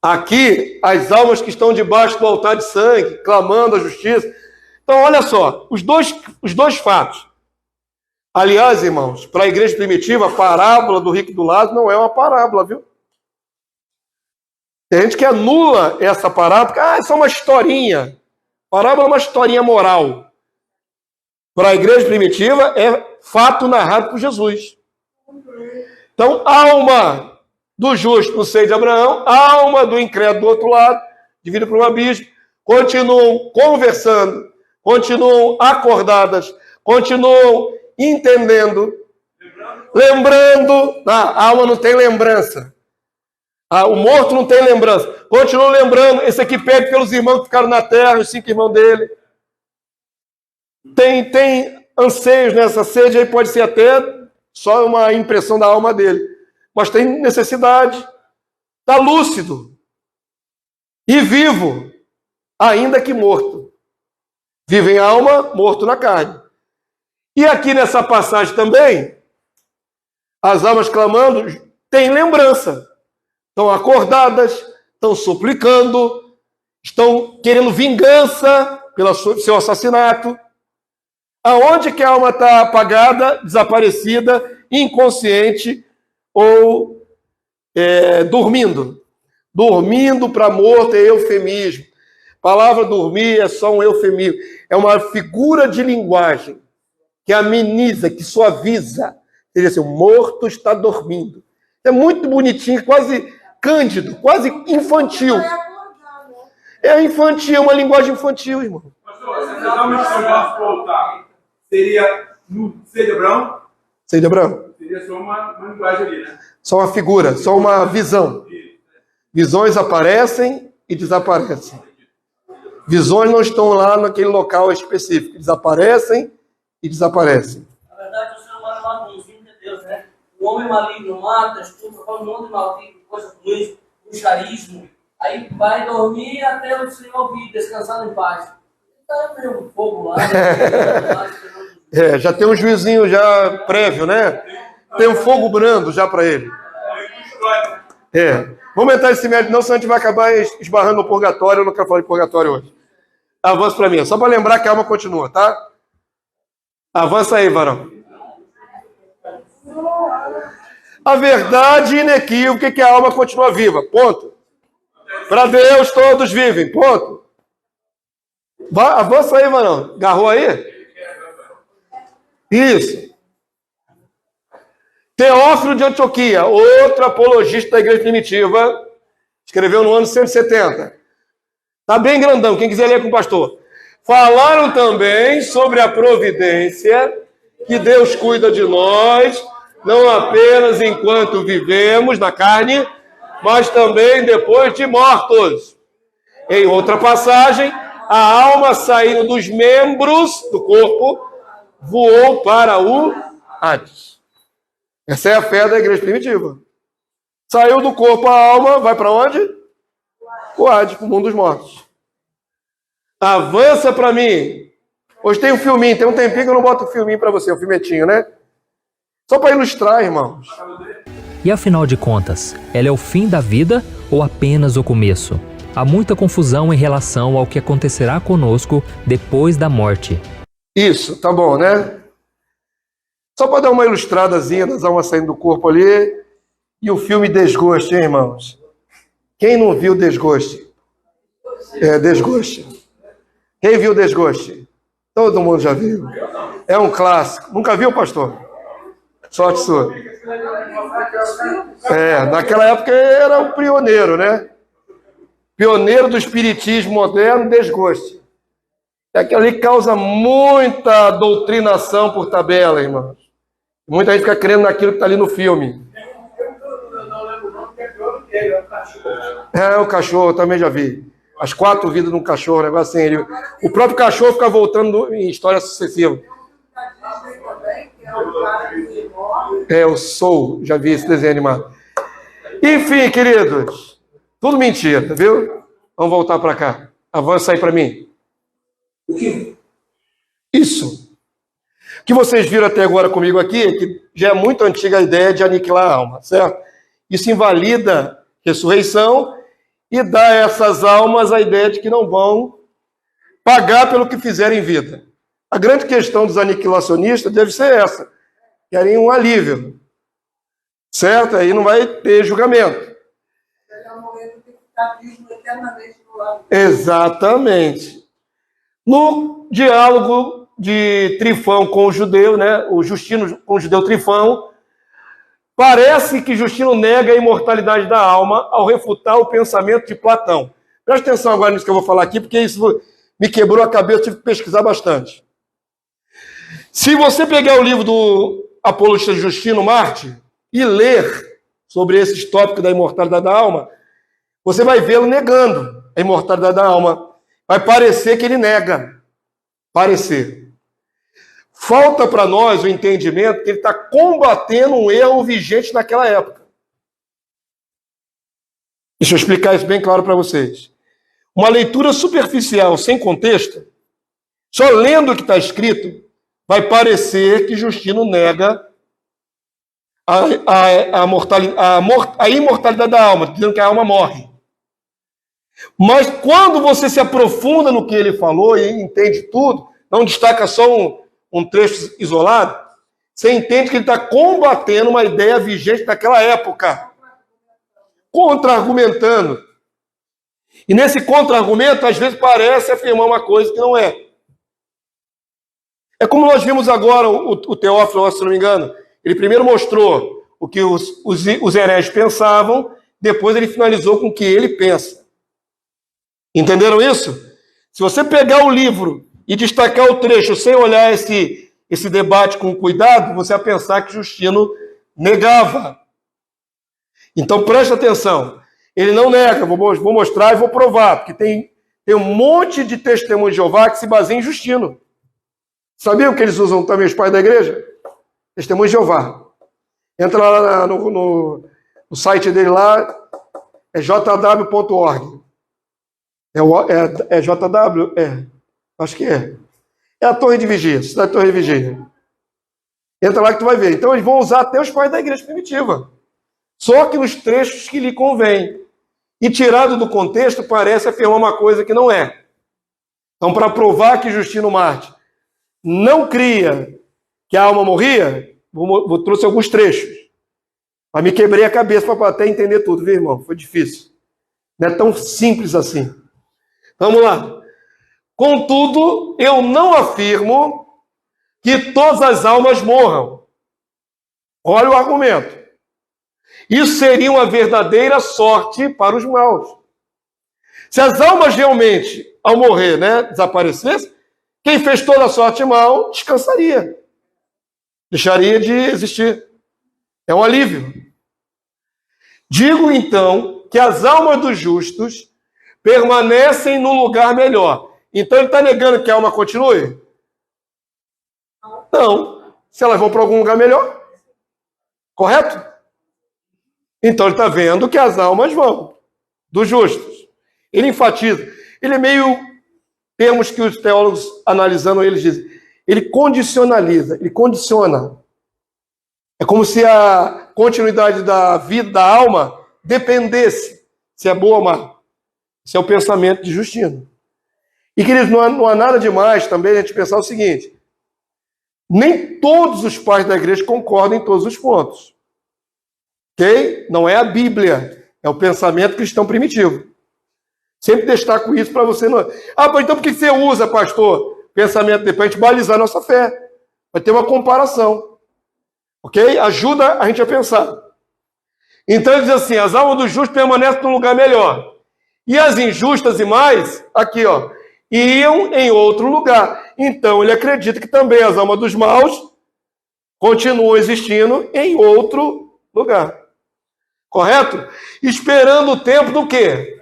Aqui, as almas que estão debaixo do altar de sangue, clamando a justiça. Então, olha só, os dois fatos. Aliás, irmãos, para a igreja primitiva, a parábola do rico e do Lázaro não é uma parábola, viu? Tem gente que anula essa parábola, porque é só uma historinha. Parábola é uma historinha moral. Para a igreja primitiva, é fato narrado por Jesus. Então, a alma do justo no seio de Abraão, a alma do incrédulo do outro lado, dividida por um abismo, continuam conversando, continuam acordadas, continuam entendendo, lembrando. A alma não tem lembrança. O morto não tem lembrança. Continua lembrando. Esse aqui pede pelos irmãos que ficaram na terra, os 5 irmãos dele. Tem anseios nessa sede, aí pode ser até só uma impressão da alma dele. Mas tem necessidade. Está lúcido. E vivo, ainda que morto. Vive em alma, morto na carne. E aqui nessa passagem também, as almas clamando têm lembrança. Estão acordadas, estão suplicando, estão querendo vingança pelo seu assassinato. Aonde que a alma está apagada, desaparecida, inconsciente ou dormindo? Dormindo para morto é eufemismo. palavra dormir é só um eufemismo. É uma figura de linguagem que ameniza, que suaviza. Seria assim, o morto está dormindo. É muito bonitinho, quase cândido, quase infantil. É infantil, uma linguagem infantil, irmão. Pastor, se exatamente eu posso voltar, seria no cerebrão? Cerebrão? Seria só uma linguagem ali, né? Só uma figura, só uma visão. Visões aparecem e desaparecem. Visões não estão lá naquele local específico. Eles aparecem e desaparecem. Na verdade, o ser humano é uma bonzinho de Deus, né? O homem maligno mata, estupra, faz um monte de maldito, coisa ruim, bruxarismo. Aí vai dormir até o Senhor vir, descansando em paz. Então é meio fogo lá. Já tem um juizinho já prévio, né? Tem um fogo brando já para ele. Vamos entrar nesse mérito, não, senão a gente vai acabar esbarrando no purgatório. Eu não quero falar de purgatório hoje. Avança para mim, só para lembrar que a alma continua, tá? Avança aí, varão. A verdade inequívoca é que a alma continua viva, ponto. Para Deus todos vivem, ponto. Avança aí, varão. Agarrou aí? Isso. Teófilo de Antioquia, outro apologista da igreja primitiva, escreveu no ano 170. Está bem grandão, quem quiser ler com o pastor. Falaram também sobre a providência, que Deus cuida de nós, não apenas enquanto vivemos na carne, mas também depois de mortos. Em outra passagem, a alma saindo dos membros do corpo voou para o Hades. Essa é a fé da igreja primitiva. Saiu do corpo a alma, vai para onde? O Hades, para o mundo dos mortos. Avança para mim. Hoje tem um filminho, tem um tempinho que eu não boto um filminho para você, um filmetinho, né? Só para ilustrar, irmãos. E afinal de contas, ela é o fim da vida ou apenas o começo? Há muita confusão em relação ao que acontecerá conosco depois da morte. Isso, tá bom, né? Só para dar uma ilustradazinha das almas saindo do corpo ali. E o filme Desgosto, hein, irmãos? Quem não viu Desgosto? Desgosto. Quem viu Desgosto? Todo mundo já viu. É um clássico. Nunca viu, pastor? Sorte sua. Naquela época era um pioneiro, né? Pioneiro do espiritismo moderno, Desgosto. Aquilo ali causa muita doutrinação por tabela, irmãos. Muita gente fica crendo naquilo que está ali no filme. O cachorro, eu também já vi. As 4 vidas de um cachorro, um negócio assim. O próprio cachorro fica voltando em história sucessiva. Eu sou, já vi esse desenho animado. Enfim, queridos, tudo mentira, viu? Vamos voltar para cá. Avança aí para mim. O quê? Isso. O que vocês viram até agora comigo aqui, que já é muito antiga a ideia de aniquilar a alma, certo? Isso invalida a ressurreição e dá a essas almas a ideia de que não vão pagar pelo que fizerem em vida. A grande questão dos aniquilacionistas deve ser essa. Querem um alívio. Certo? Aí não vai ter julgamento. Exatamente. No diálogo de Trifão com o judeu, né? O Justino com o judeu Trifão, parece que Justino nega a imortalidade da alma ao refutar o pensamento de Platão. Presta atenção agora nisso que eu vou falar aqui, porque isso me quebrou a cabeça, tive que pesquisar bastante. Se você pegar o livro do apologista Justino Mártir e ler sobre esses tópicos da imortalidade da alma, você vai vê-lo negando a imortalidade da alma. Vai parecer que ele nega. Parecer. Falta para nós o entendimento que ele está combatendo um erro vigente naquela época. Deixa eu explicar isso bem claro para vocês. Uma leitura superficial, sem contexto, só lendo o que está escrito, vai parecer que Justino nega a imortalidade da alma, dizendo que a alma morre. Mas quando você se aprofunda no que ele falou e entende tudo, não destaca só um trecho isolado, você entende que ele está combatendo uma ideia vigente daquela época. Contra-argumentando. E nesse contra-argumento, às vezes parece afirmar uma coisa que não é. É como nós vimos agora o Teófilo, se não me engano. Ele primeiro mostrou o que os hereges pensavam, depois ele finalizou com o que ele pensa. Entenderam isso? Se você pegar o livro e destacar o trecho sem olhar esse debate com cuidado, você vai pensar que Justino negava. Então preste atenção. Ele não nega, vou mostrar e vou provar, porque tem um monte de testemunhos de Jeová que se baseiam em Justino. Sabiam que eles usam também os pais da igreja? Testemunhos de Jeová. Entra lá no site dele lá, é jw.org. É JW? É. Acho que é. É a Torre de Vigia, Cidade Torre de Vigia. Entra lá que tu vai ver. Então eles vão usar até os pais da igreja primitiva. Só que nos trechos que lhe convém. E tirado do contexto, parece afirmar uma coisa que não é. Então, para provar que Justino Mártir não cria que a alma morria, trouxe alguns trechos. Mas me quebrei a cabeça para até entender tudo, viu, irmão? Foi difícil. Não é tão simples assim. Vamos lá. Contudo, eu não afirmo que todas as almas morram. Olha o argumento. Isso seria uma verdadeira sorte para os maus. Se as almas realmente, ao morrer, desaparecessem, quem fez toda a sorte mal descansaria. Deixaria de existir. É um alívio. Digo, então, que as almas dos justos permanecem no lugar melhor. Então ele está negando que a alma continue? Não. Se elas vão para algum lugar melhor. Correto? Então ele está vendo que as almas vão. Dos justos. Ele enfatiza. Ele é meio... Termos que os teólogos, analisando eles, dizem. Ele condicionaliza. Ele condiciona. É como se a continuidade da vida, da alma, dependesse se é boa ou má. Esse é o pensamento de Justino. E, queridos, não há nada demais também a gente pensar o seguinte: nem todos os pais da igreja concordam em todos os pontos. Ok? Não é a Bíblia, é o pensamento cristão primitivo. Sempre destaco isso para você. Não... então por que você usa, pastor, pensamento para a gente balizar a nossa fé? Vai ter uma comparação. Ok? Ajuda a gente a pensar. Então ele diz assim: as almas dos justos permanecem num lugar melhor. E as injustas e mais, aqui, iam em outro lugar. Então ele acredita que também as almas dos maus continuam existindo em outro lugar. Correto? Esperando o tempo do quê?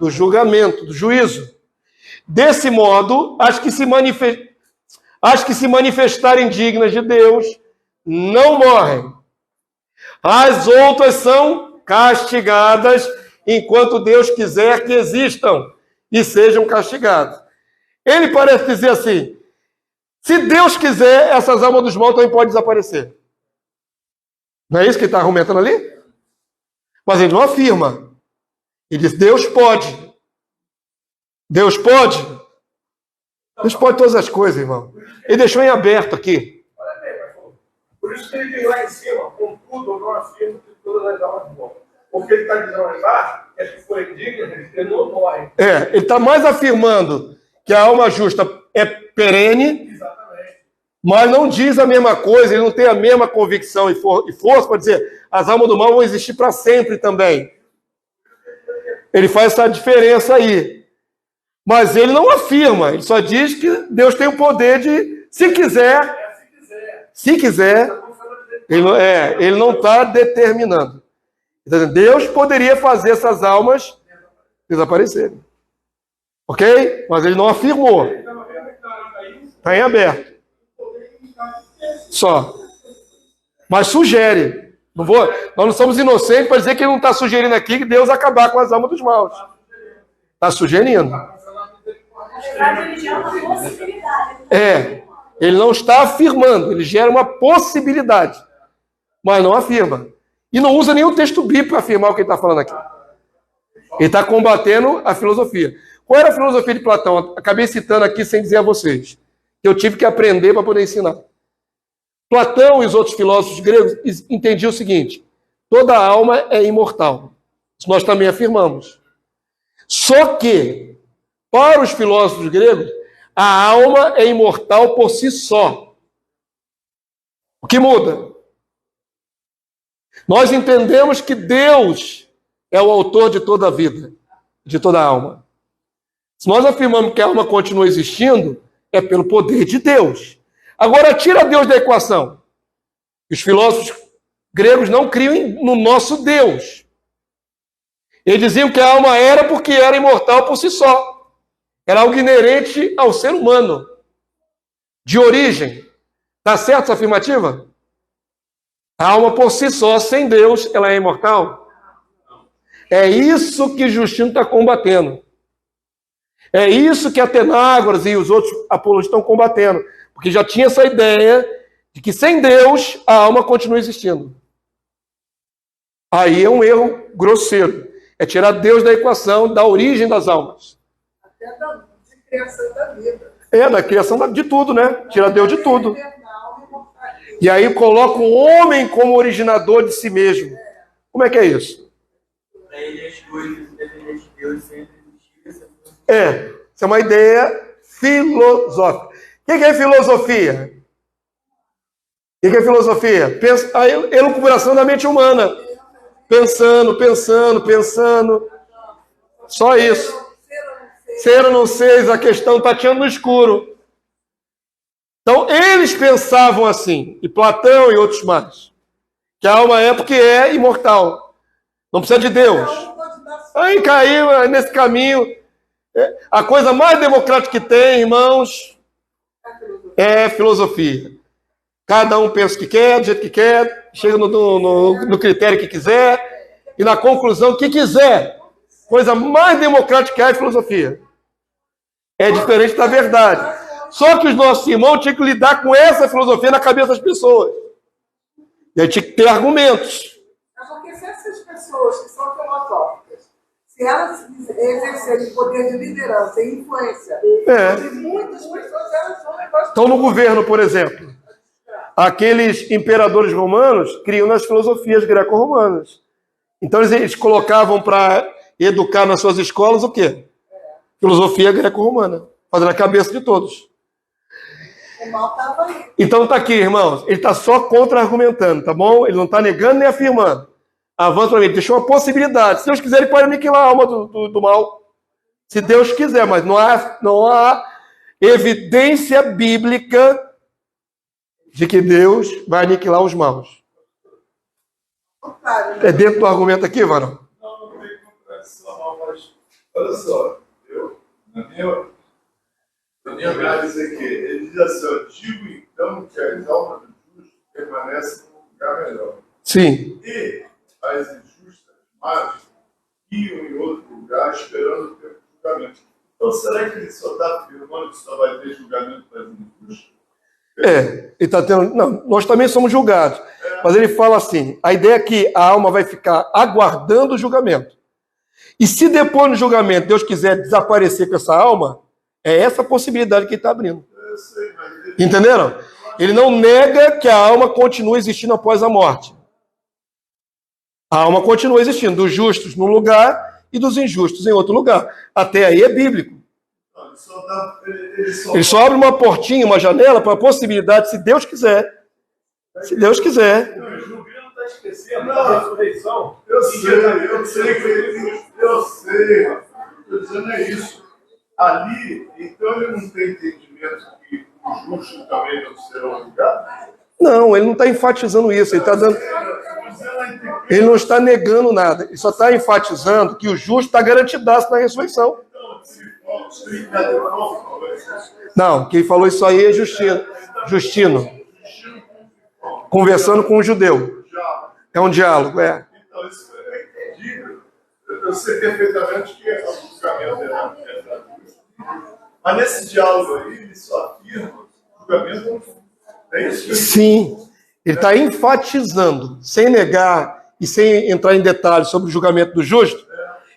Do julgamento, do juízo. Desse modo, as que se manifestarem dignas de Deus não morrem. As outras são castigadas enquanto Deus quiser que existam e sejam castigadas. Ele parece dizer assim: se Deus quiser, essas almas dos maus também podem desaparecer. Não é isso que ele está argumentando ali? Mas ele não afirma. Ele diz: Deus pode. Deus pode. Deus pode todas as coisas, irmão. Ele deixou em aberto aqui. Olha bem, pastor. Por isso que ele vem lá em cima, contudo, eu não afirmo que todas as almas morrem. Porque ele está dizendo lá embaixo que as que forem dignas, ele não morre. Ele está mais afirmando que a alma justa é perene. Exatamente. Mas não diz a mesma coisa, ele não tem a mesma convicção e força para dizer as almas do mal vão existir para sempre também. Ele faz essa diferença aí. Mas ele não afirma, ele só diz que Deus tem o poder de, se quiser, ele não está determinando. Deus poderia fazer essas almas desaparecerem. Ok? Mas ele não afirmou. Está em aberto. Só. Mas sugere. Nós não somos inocentes para dizer que ele não está sugerindo aqui que Deus acabar com as almas dos maus. Está sugerindo. Ele não está afirmando, ele gera uma possibilidade, mas não afirma. E não usa nenhum texto bíblico para afirmar o que ele está falando aqui. Ele está combatendo a filosofia. Qual era a filosofia de Platão? Acabei citando aqui sem dizer a vocês. Que eu tive que aprender para poder ensinar. Platão e os outros filósofos gregos entendiam o seguinte: toda alma é imortal. Isso nós também afirmamos. Só que, para os filósofos gregos, a alma é imortal por si só. O que muda? Nós entendemos que Deus é o autor de toda a vida, de toda a alma. Se nós afirmamos que a alma continua existindo, é pelo poder de Deus. Agora, tira Deus da equação. Os filósofos gregos não criam no nosso Deus. Eles diziam que a alma era porque era imortal por si só. Era algo inerente ao ser humano, de origem. Está certo essa afirmativa? A alma por si só, sem Deus, ela é imortal? É isso que Justino está combatendo. É isso que Atenágoras e os outros apologistas estão combatendo. Porque já tinha essa ideia de que sem Deus a alma continua existindo. Aí é um erro grosseiro. É tirar Deus da equação, da origem das almas. Até da criação da vida. Da criação de tudo, né? Tira Deus de tudo. E aí coloca o homem como originador de si mesmo. Como é que é isso? Para ele, as coisas, independente de Deus, sempre existiram. Isso é uma ideia filosófica. O que é filosofia? O que é filosofia? A elucubração da mente humana. Pensando. Só isso. Ser ou não ser, a questão tateando no escuro. Então, eles pensavam assim, e Platão e outros mais, que a alma é porque é imortal. Não precisa de Deus. Aí caiu nesse caminho. A coisa mais democrática que tem, irmãos, é filosofia. Cada um pensa o que quer, do jeito que quer, chega no critério que quiser, e na conclusão que quiser. Coisa mais democrática que é filosofia. É diferente da verdade. Só que os nossos irmãos tinham que lidar com essa filosofia na cabeça das pessoas. E aí tinha que ter argumentos. Porque se essas pessoas que são filosóficas, se elas exercerem poder de liderança e influência sobre muitas pessoas, elas vão negócio. Então, no governo, por exemplo, aqueles imperadores romanos criam nas filosofias greco-romanas. Então, eles colocavam para educar nas suas escolas o quê? Filosofia greco-romana, fazendo a cabeça de todos. O mal estava aí. Então está aqui, irmãos. Ele está só contra-argumentando, tá bom? Ele não está negando nem afirmando. Avança para mim. Deixou uma possibilidade. Se Deus quiser, ele pode aniquilar a alma do mal. Se Deus quiser, mas não há evidência bíblica de que Deus vai aniquilar os maus. É dentro do argumento aqui, Varão? Não tem contradição, mas olha só, na minha análise aqui, ele diz assim, eu digo então que as almas dos justos permanecem num lugar melhor. Sim. E as injustas, mas iam em outro lugar esperando o tempo de julgamento. Então, será que ele só está afirmando que só vai ter julgamento para as injustas? Ele está tendo. Não, nós também somos julgados. Mas ele fala assim: a ideia é que a alma vai ficar aguardando o julgamento. E se depois no julgamento Deus quiser desaparecer com essa alma, é essa possibilidade que ele está abrindo. Entenderam? Ele não nega que a alma continue existindo após a morte. A alma continua existindo, dos justos num lugar e dos injustos em outro lugar. Até aí é bíblico. Ele só abre uma portinha, uma janela para a possibilidade, se Deus quiser. Se Deus quiser. O Jubileu não está esquecendo da ressurreição. Eu sei. Estou dizendo é isso. Ali, então ele não tem entendimento que os justos também não serão julgados? Não, ele não está enfatizando isso. Ele está dando. Ele não está negando nada. Ele só está enfatizando que o justo está garantidaço na ressurreição. Não, quem falou isso aí é Justino. Conversando com um judeu. É um diálogo, Então, isso é entendido. Eu sei perfeitamente que é o julgamento é justo. Mas nesse diálogo aí, ele só afirma o julgamento é isso. Sim, ele está enfatizando, sem negar e sem entrar em detalhes sobre o julgamento do justo,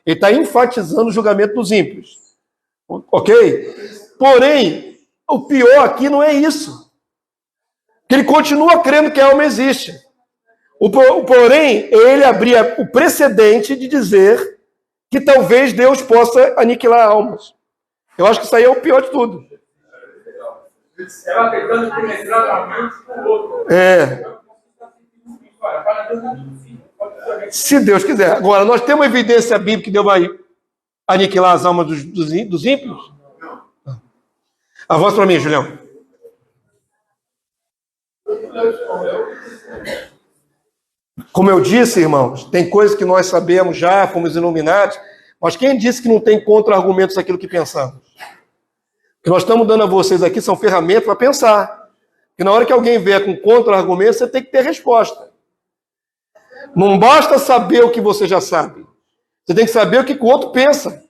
ele está enfatizando o julgamento dos ímpios. Ok? Porém, o pior aqui não é isso. Ele continua crendo que a alma existe. Porém, ele abria o precedente de dizer que talvez Deus possa aniquilar almas. Eu acho que isso aí é o pior de tudo. Ela tentando penetrar na mente do outro. Se Deus quiser. Agora, nós temos evidência bíblica que Deus vai aniquilar as almas dos ímpios? Avança para mim, Julião. Como eu disse, irmãos, tem coisas que nós sabemos já, fomos iluminados, mas quem disse que não tem contra-argumentos aquilo que pensamos? O que nós estamos dando a vocês aqui são ferramentas para pensar. Porque na hora que alguém vier com contra-argumentos, você tem que ter resposta. Não basta saber o que você já sabe. Você tem que saber o que o outro pensa.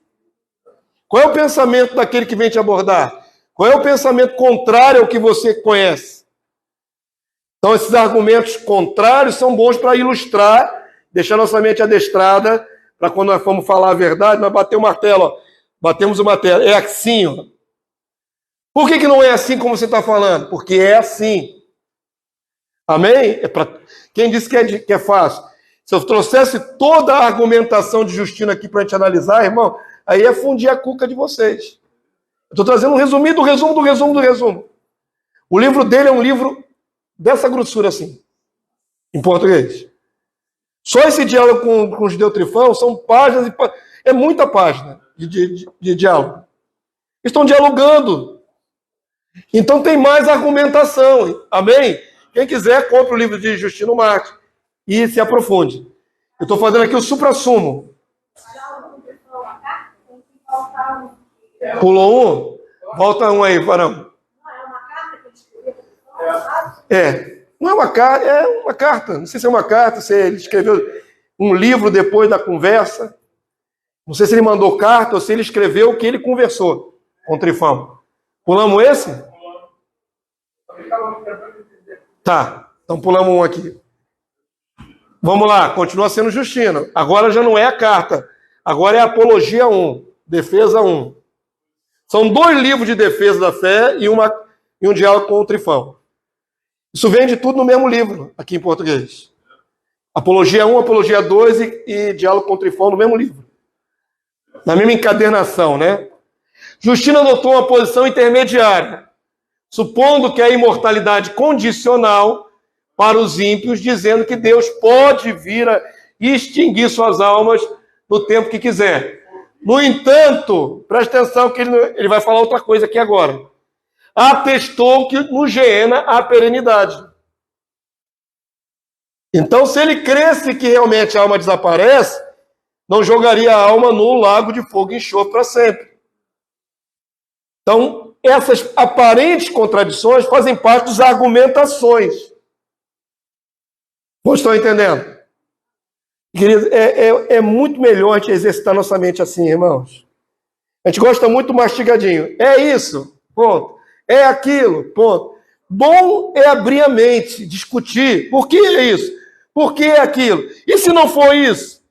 Qual é o pensamento daquele que vem te abordar? Qual é o pensamento contrário ao que você conhece? Então, esses argumentos contrários são bons para ilustrar, deixar nossa mente adestrada, para quando nós formos falar a verdade, nós batemos o martelo. Ó. Batemos o martelo. É assim, ó. Por que não é assim como você está falando? Porque é assim. Amém? Quem disse que é fácil? Se eu trouxesse toda a argumentação de Justino aqui para a gente analisar, irmão, aí é fundir a cuca de vocês. Eu estou trazendo um resuminho do resumo do resumo do resumo. O livro dele é um livro dessa grossura assim, em português. Só esse diálogo com o judeu Trifão são páginas e páginas. É muita página de diálogo. Eles estão dialogando. Então tem mais argumentação. Amém? Quem quiser, compre o livro de Justino Martins e se aprofunde. Eu estou fazendo aqui o suprassumo. Pulou um? Volta um aí, Varão. Não é uma carta, é uma carta. Não sei se é uma carta, se ele escreveu um livro depois da conversa. Não sei se ele mandou carta ou se ele escreveu o que ele conversou com o Trifão. Pulamos esse? Tá, então pulamos um aqui. Vamos lá, continua sendo Justino. Agora já não é a carta. Agora é a Apologia 1, Defesa 1. São 2 livros de defesa da fé e um diálogo com o Trifão. Isso vem de tudo no mesmo livro, aqui em português. Apologia 1, Apologia 2 e diálogo com o Trifão no mesmo livro. Na mesma encadernação, né? Justino adotou uma posição intermediária, supondo que a imortalidade condicional para os ímpios, dizendo que Deus pode vir a extinguir suas almas no tempo que quiser. No entanto, presta atenção que ele vai falar outra coisa aqui agora. Atestou que no Geena há perenidade. Então, se ele cresce que realmente a alma desaparece, não jogaria a alma no lago de fogo e enxofre para sempre. Então, essas aparentes contradições fazem parte das argumentações. Vocês estão entendendo? Queridos, é muito melhor a gente exercitar nossa mente assim, irmãos. A gente gosta muito mastigadinho. É isso, ponto. É aquilo, ponto. Bom é abrir a mente, discutir. Por que é isso? Por que é aquilo? E se não for isso?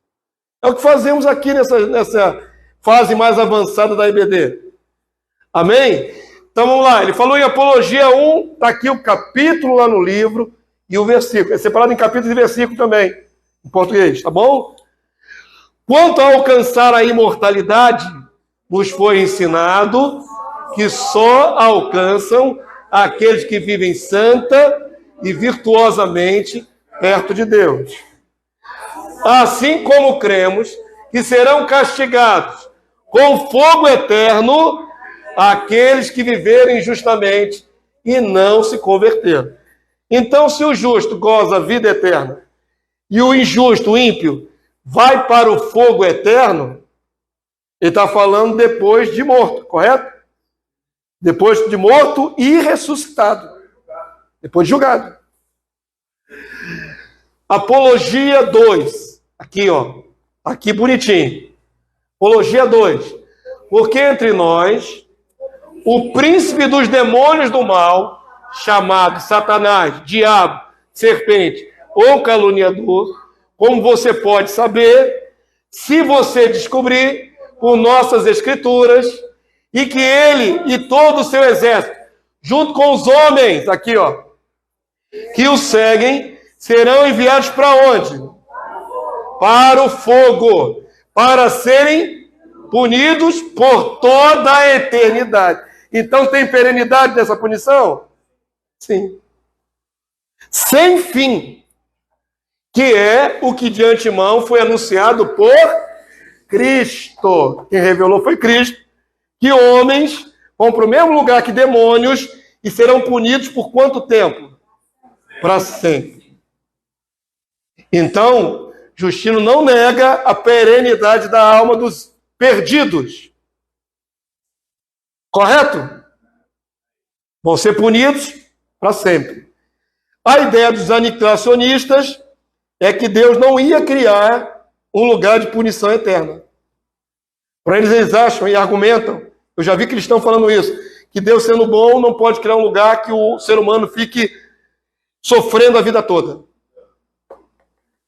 É o que fazemos aqui nessa fase mais avançada da IBD. Amém? Então vamos lá. Ele falou em Apologia 1, está aqui o capítulo lá no livro e o versículo. É separado em capítulos e versículos também, em português, tá bom? Quanto a alcançar a imortalidade, nos foi ensinado que só alcançam aqueles que vivem santa e virtuosamente perto de Deus. Assim como cremos que serão castigados com fogo eterno aqueles que viverem justamente e não se converteram. Então, se o justo goza a vida eterna e o injusto, o ímpio, vai para o fogo eterno, ele está falando depois de morto, correto? Depois de morto e ressuscitado. Depois de julgado. Apologia 2. Aqui, ó. Aqui bonitinho. Apologia 2. Porque entre nós, o príncipe dos demônios do mal, chamado Satanás, diabo, serpente ou caluniador, como você pode saber, se você descobrir por nossas escrituras, e que ele e todo o seu exército, junto com os homens, aqui ó, que o seguem, serão enviados para onde? Para o fogo. para serem punidos por toda a eternidade. Então tem perenidade dessa punição? Sim. Sem fim, que é o que de antemão foi anunciado por Cristo. Quem revelou foi Cristo, que homens vão para o mesmo lugar que demônios e serão punidos por quanto tempo? Para sempre. Então, Justino não nega a perenidade da alma dos perdidos. Correto? Vão ser punidos para sempre. A ideia dos aniquilacionistas é que Deus não ia criar um lugar de punição eterna. Para eles acham e argumentam, eu já vi cristãos falando isso, que Deus, sendo bom, não pode criar um lugar que o ser humano fique sofrendo a vida toda.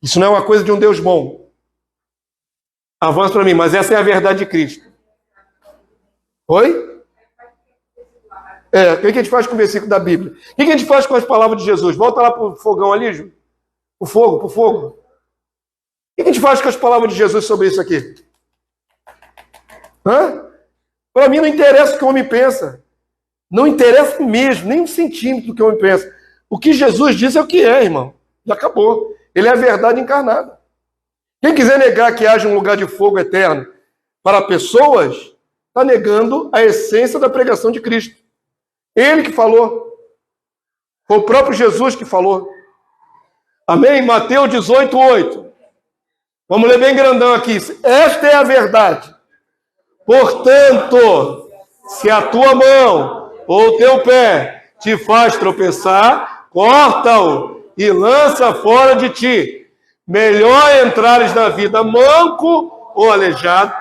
Isso não é uma coisa de um Deus bom. Avança para mim, mas essa é a verdade de Cristo. Oi? O que a gente faz com o versículo da Bíblia? O que a gente faz com as palavras de Jesus? Volta lá para o fogão ali, Ju. O fogo. O que a gente faz com as palavras de Jesus sobre isso aqui? Para mim não interessa o que o homem pensa. Não interessa mesmo, nem um centímetro do que o homem pensa. O que Jesus diz é o que é, irmão. Já acabou. Ele é a verdade encarnada. Quem quiser negar que haja um lugar de fogo eterno para pessoas, está negando a essência da pregação de Cristo. Ele que falou. Foi o próprio Jesus que falou. Amém? Mateus 18:8. Vamos ler bem grandão aqui. Esta é a verdade. Portanto, se a tua mão ou o teu pé te faz tropeçar, corta-o e lança fora de ti. Melhor entrares na vida manco ou aleijado,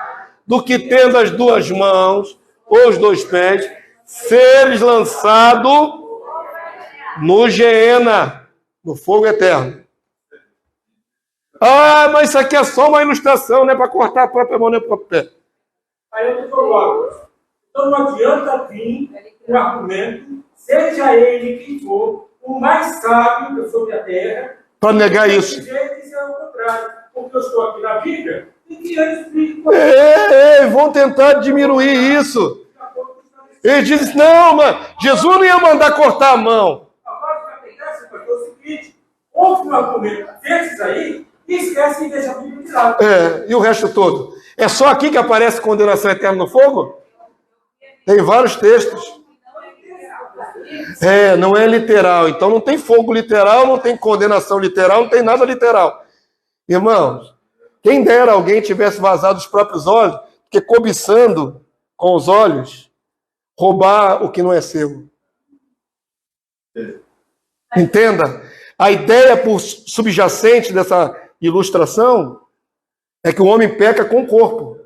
do que tendo as duas mãos ou os dois pés, seres lançado no Geena, no fogo eterno. Mas isso aqui é só uma ilustração, não é para cortar a própria mão nem o próprio pé. Aí eu te coloco. Então não adianta vir um argumento, seja ele quem for, o mais sábio sobre a terra, para negar isso. Dizer o contrário. Porque eu estou aqui na Bíblia, e que eles vão tentar diminuir isso. Eles dizem, não, mas Jesus não ia mandar cortar a mão. Agora o que acontece é o seguinte, ouve um argumento desses aí, e esquece e deixa a Bíblia de lado. E o resto todo? É só aqui que aparece condenação eterna no fogo? Tem vários textos. Não é literal. Então não tem fogo literal, não tem condenação literal, não tem nada literal. Irmãos, quem dera alguém tivesse vazado os próprios olhos, porque cobiçando com os olhos, roubar o que não é seu. Entenda? A ideia por subjacente dessa ilustração é que o homem peca com o corpo.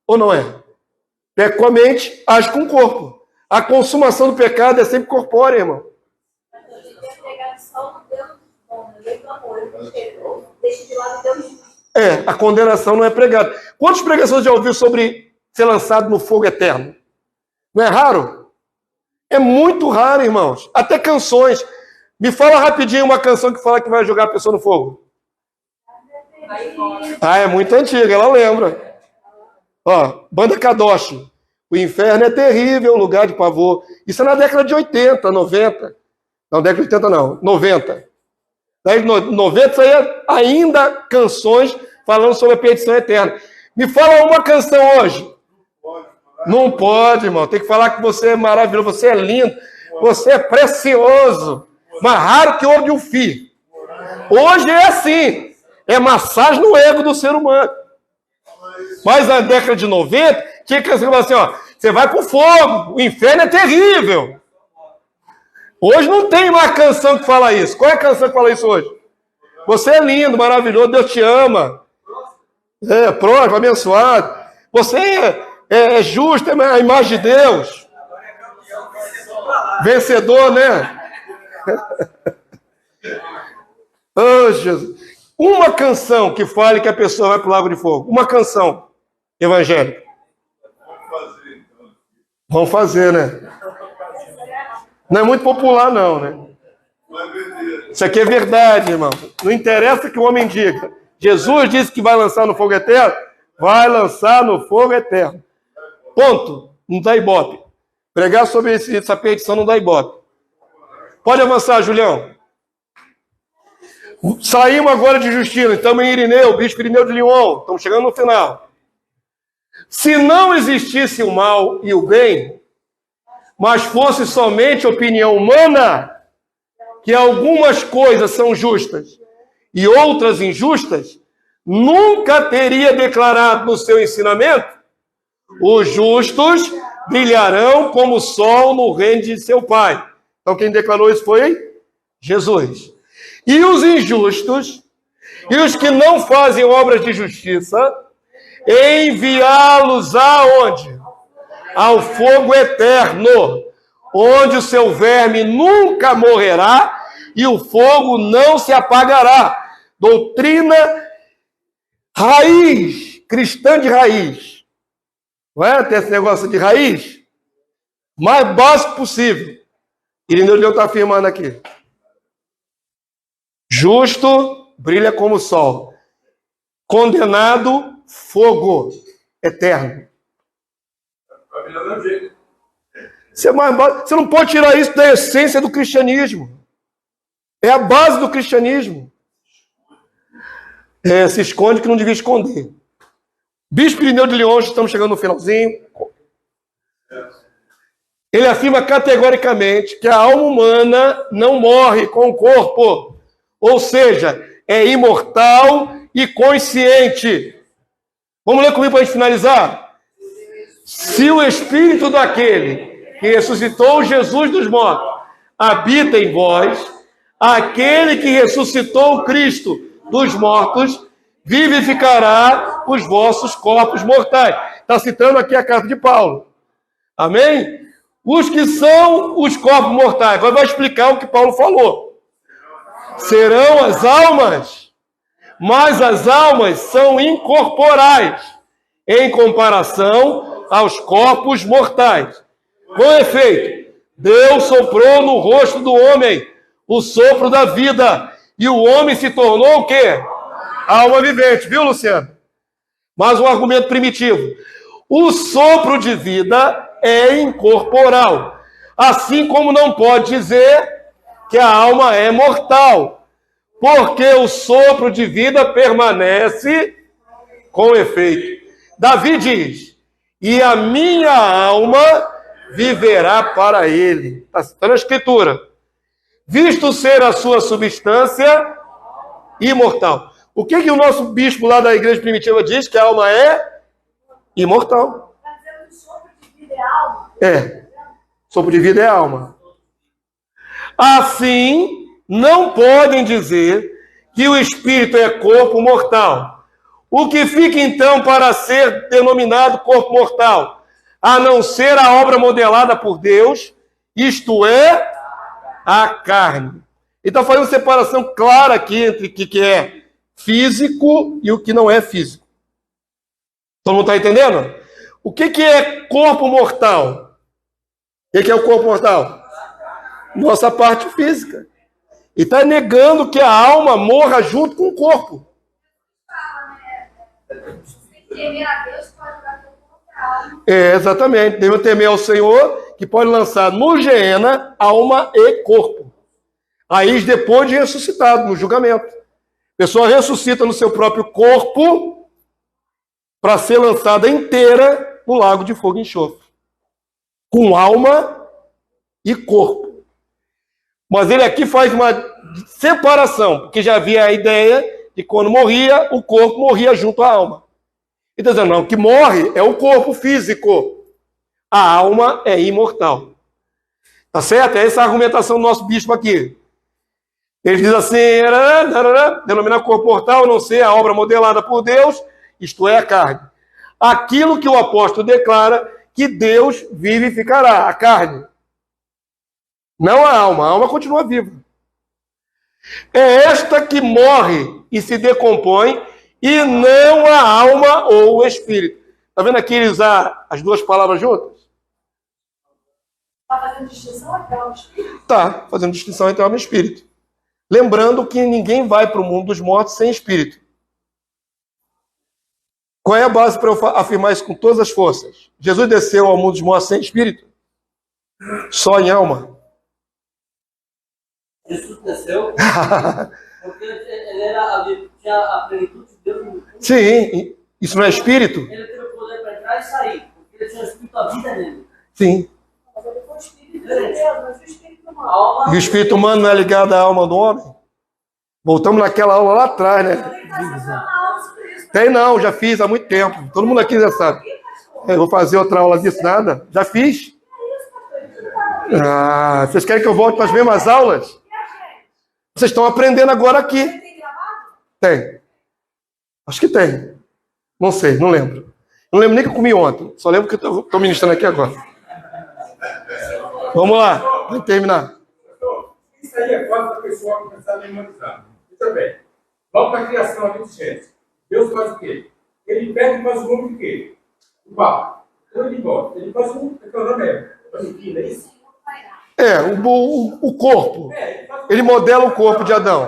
Ou não é? Peca com a mente, age com o corpo. A consumação do pecado é sempre corpórea, irmão. A condenação não é pregada. Quantas pregações já ouviu sobre ser lançado no fogo eterno? Não é raro? É muito raro, irmãos. Até canções. Me fala rapidinho uma canção que fala que vai jogar a pessoa no fogo. É muito antiga, ela lembra. Banda Kadosh. O inferno é terrível, lugar de pavor. Isso é na década de 80, 90. Não, década de 80 não, 90. Daí, 90 saía ainda canções falando sobre a perdição eterna. Me fala uma canção hoje. Não pode, irmão. Tem que falar que você é maravilhoso, você é lindo, você é precioso. Mais raro que ouro de um fio. Hoje é assim. É massagem no ego do ser humano. Mas na década de 90, tinha canção que falava assim, você vai pro fogo, o inferno é terrível. Hoje não tem uma canção que fala isso. Qual é a canção que fala isso hoje? Você é lindo, maravilhoso, Deus te ama. Próximo, abençoado. Você é justo, é a imagem de Deus. Vencedor, né? Jesus. Uma canção que fale que a pessoa vai para o lago de fogo. Uma canção evangélica. Vamos fazer, né? Não é muito popular, não, né? Isso aqui é verdade, irmão. Não interessa que o homem diga. Jesus disse que vai lançar no fogo eterno. vai lançar no fogo eterno. Ponto. Não dá ibope. Pregar sobre essa petição não dá ibope. Pode avançar, Julião. Saímos agora de Justino, estamos em Irineu, bispo Irineu de Lyon, estamos chegando no final. Se não existisse o mal e o bem, mas fosse somente opinião humana, que algumas coisas são justas e outras injustas, nunca teria declarado no seu ensinamento: os justos brilharão como o sol no reino de seu Pai. Então quem declarou isso foi Jesus. E os injustos, e os que não fazem obras de justiça, enviá-los aonde? Ao fogo eterno, onde o seu verme nunca morrerá e o fogo não se apagará. Doutrina raiz, cristã de raiz. Não é? Tem esse negócio de raiz? Mais básico possível. Irineu de Leão está afirmando aqui. Justo brilha como o sol. Condenado, fogo eterno. Você não pode tirar isso da essência do cristianismo. É a base do cristianismo. Se esconde que não devia esconder. Bispo Irineu de Lyon, estamos chegando no finalzinho. Ele afirma categoricamente que a alma humana não morre com o corpo. Ou seja, é imortal e consciente. Vamos ler comigo para a gente finalizar? Se o espírito daquele que ressuscitou Jesus dos mortos habita em vós, aquele que ressuscitou o Cristo dos mortos vivificará os vossos corpos mortais. Está citando aqui a carta de Paulo. Amém? Os que são os corpos mortais. Agora vai explicar o que Paulo falou. Serão as almas, mas as almas são incorporais em comparação aos corpos mortais. Com efeito, Deus soprou no rosto do homem o sopro da vida, e o homem se tornou o quê? Alma vivente, viu, Luciano? Mais um argumento primitivo. O sopro de vida é incorporal, assim como não pode dizer que a alma é mortal, porque o sopro de vida permanece com efeito. Davi diz: e a minha alma viverá para ele. Está na Escritura. Visto ser a sua substância imortal. O que o nosso bispo lá da igreja primitiva diz? Que a alma é imortal. Está dizendo que o sopro de vida é alma? É. Sopro de vida é alma. Assim, não podem dizer que o espírito é corpo mortal. O que fica então para ser denominado corpo mortal? A não ser a obra modelada por Deus, isto é, a carne. Ele está fazendo separação clara aqui entre o que é físico e o que não é físico. Todo mundo está entendendo? O que é corpo mortal? O que é o corpo mortal? Nossa parte física. E está negando que a alma morra junto com o corpo. Tem que temer a Deus para jogar pelo alma. Exatamente. Devemos temer ao Senhor, que pode lançar no Geena alma e corpo. Aí depois de ressuscitado, no julgamento. A pessoa ressuscita no seu próprio corpo para ser lançada inteira no lago de fogo e enxofre. Com alma e corpo. Mas ele aqui faz uma separação, porque já havia a ideia de que quando morria, o corpo morria junto à alma. Ele está dizendo, não, o que morre é o corpo físico. A alma é imortal. Tá certo? É essa a argumentação do nosso bispo aqui. Ele diz assim, denominar corpo mortal, a não ser a obra modelada por Deus, isto é, a carne. Aquilo que o apóstolo declara que Deus vivificará, a carne. Não a alma continua viva. É esta que morre e se decompõe, e não a alma ou o espírito. Está vendo aqui ele usar as duas palavras juntas? Está fazendo distinção entre alma e espírito? Está fazendo distinção entre alma e espírito. Lembrando que ninguém vai para o mundo dos mortos sem espírito. Qual é a base para eu afirmar isso com todas as forças? Jesus desceu ao mundo dos mortos sem espírito? Só em alma? Jesus desceu porque ele era tinha a plenitude de Deus. Sim, isso não é espírito? Ele teve o poder para entrar e sair, porque ele tinha o espírito da vida nele. Sim. Mas ele foi espírito de Deus, mas o espírito humano. Alma, E o espírito humano não é ligado à alma do homem? Voltamos naquela aula lá atrás, né? Tem não, já fiz há muito tempo. Todo mundo aqui já sabe. Eu vou fazer outra aula disso, nada? Já fiz. Ah, vocês querem que eu volte para as mesmas aulas? Vocês estão aprendendo agora aqui. Tem. Acho que tem. Não sei, não lembro. Não lembro nem que eu comi ontem. Só lembro que eu estou ministrando aqui agora. Vamos lá, vamos terminar. Isso aí é quase a pessoa começar a memorizar. Muito bem. Vamos para a criação aqui de gente. Deus faz o quê? Ele pega e faz o nome de quê? O Papa. Então ele volta. Ele faz um. O nome é Manequim, não é isso? É, o corpo. Ele modela o corpo de Adão. É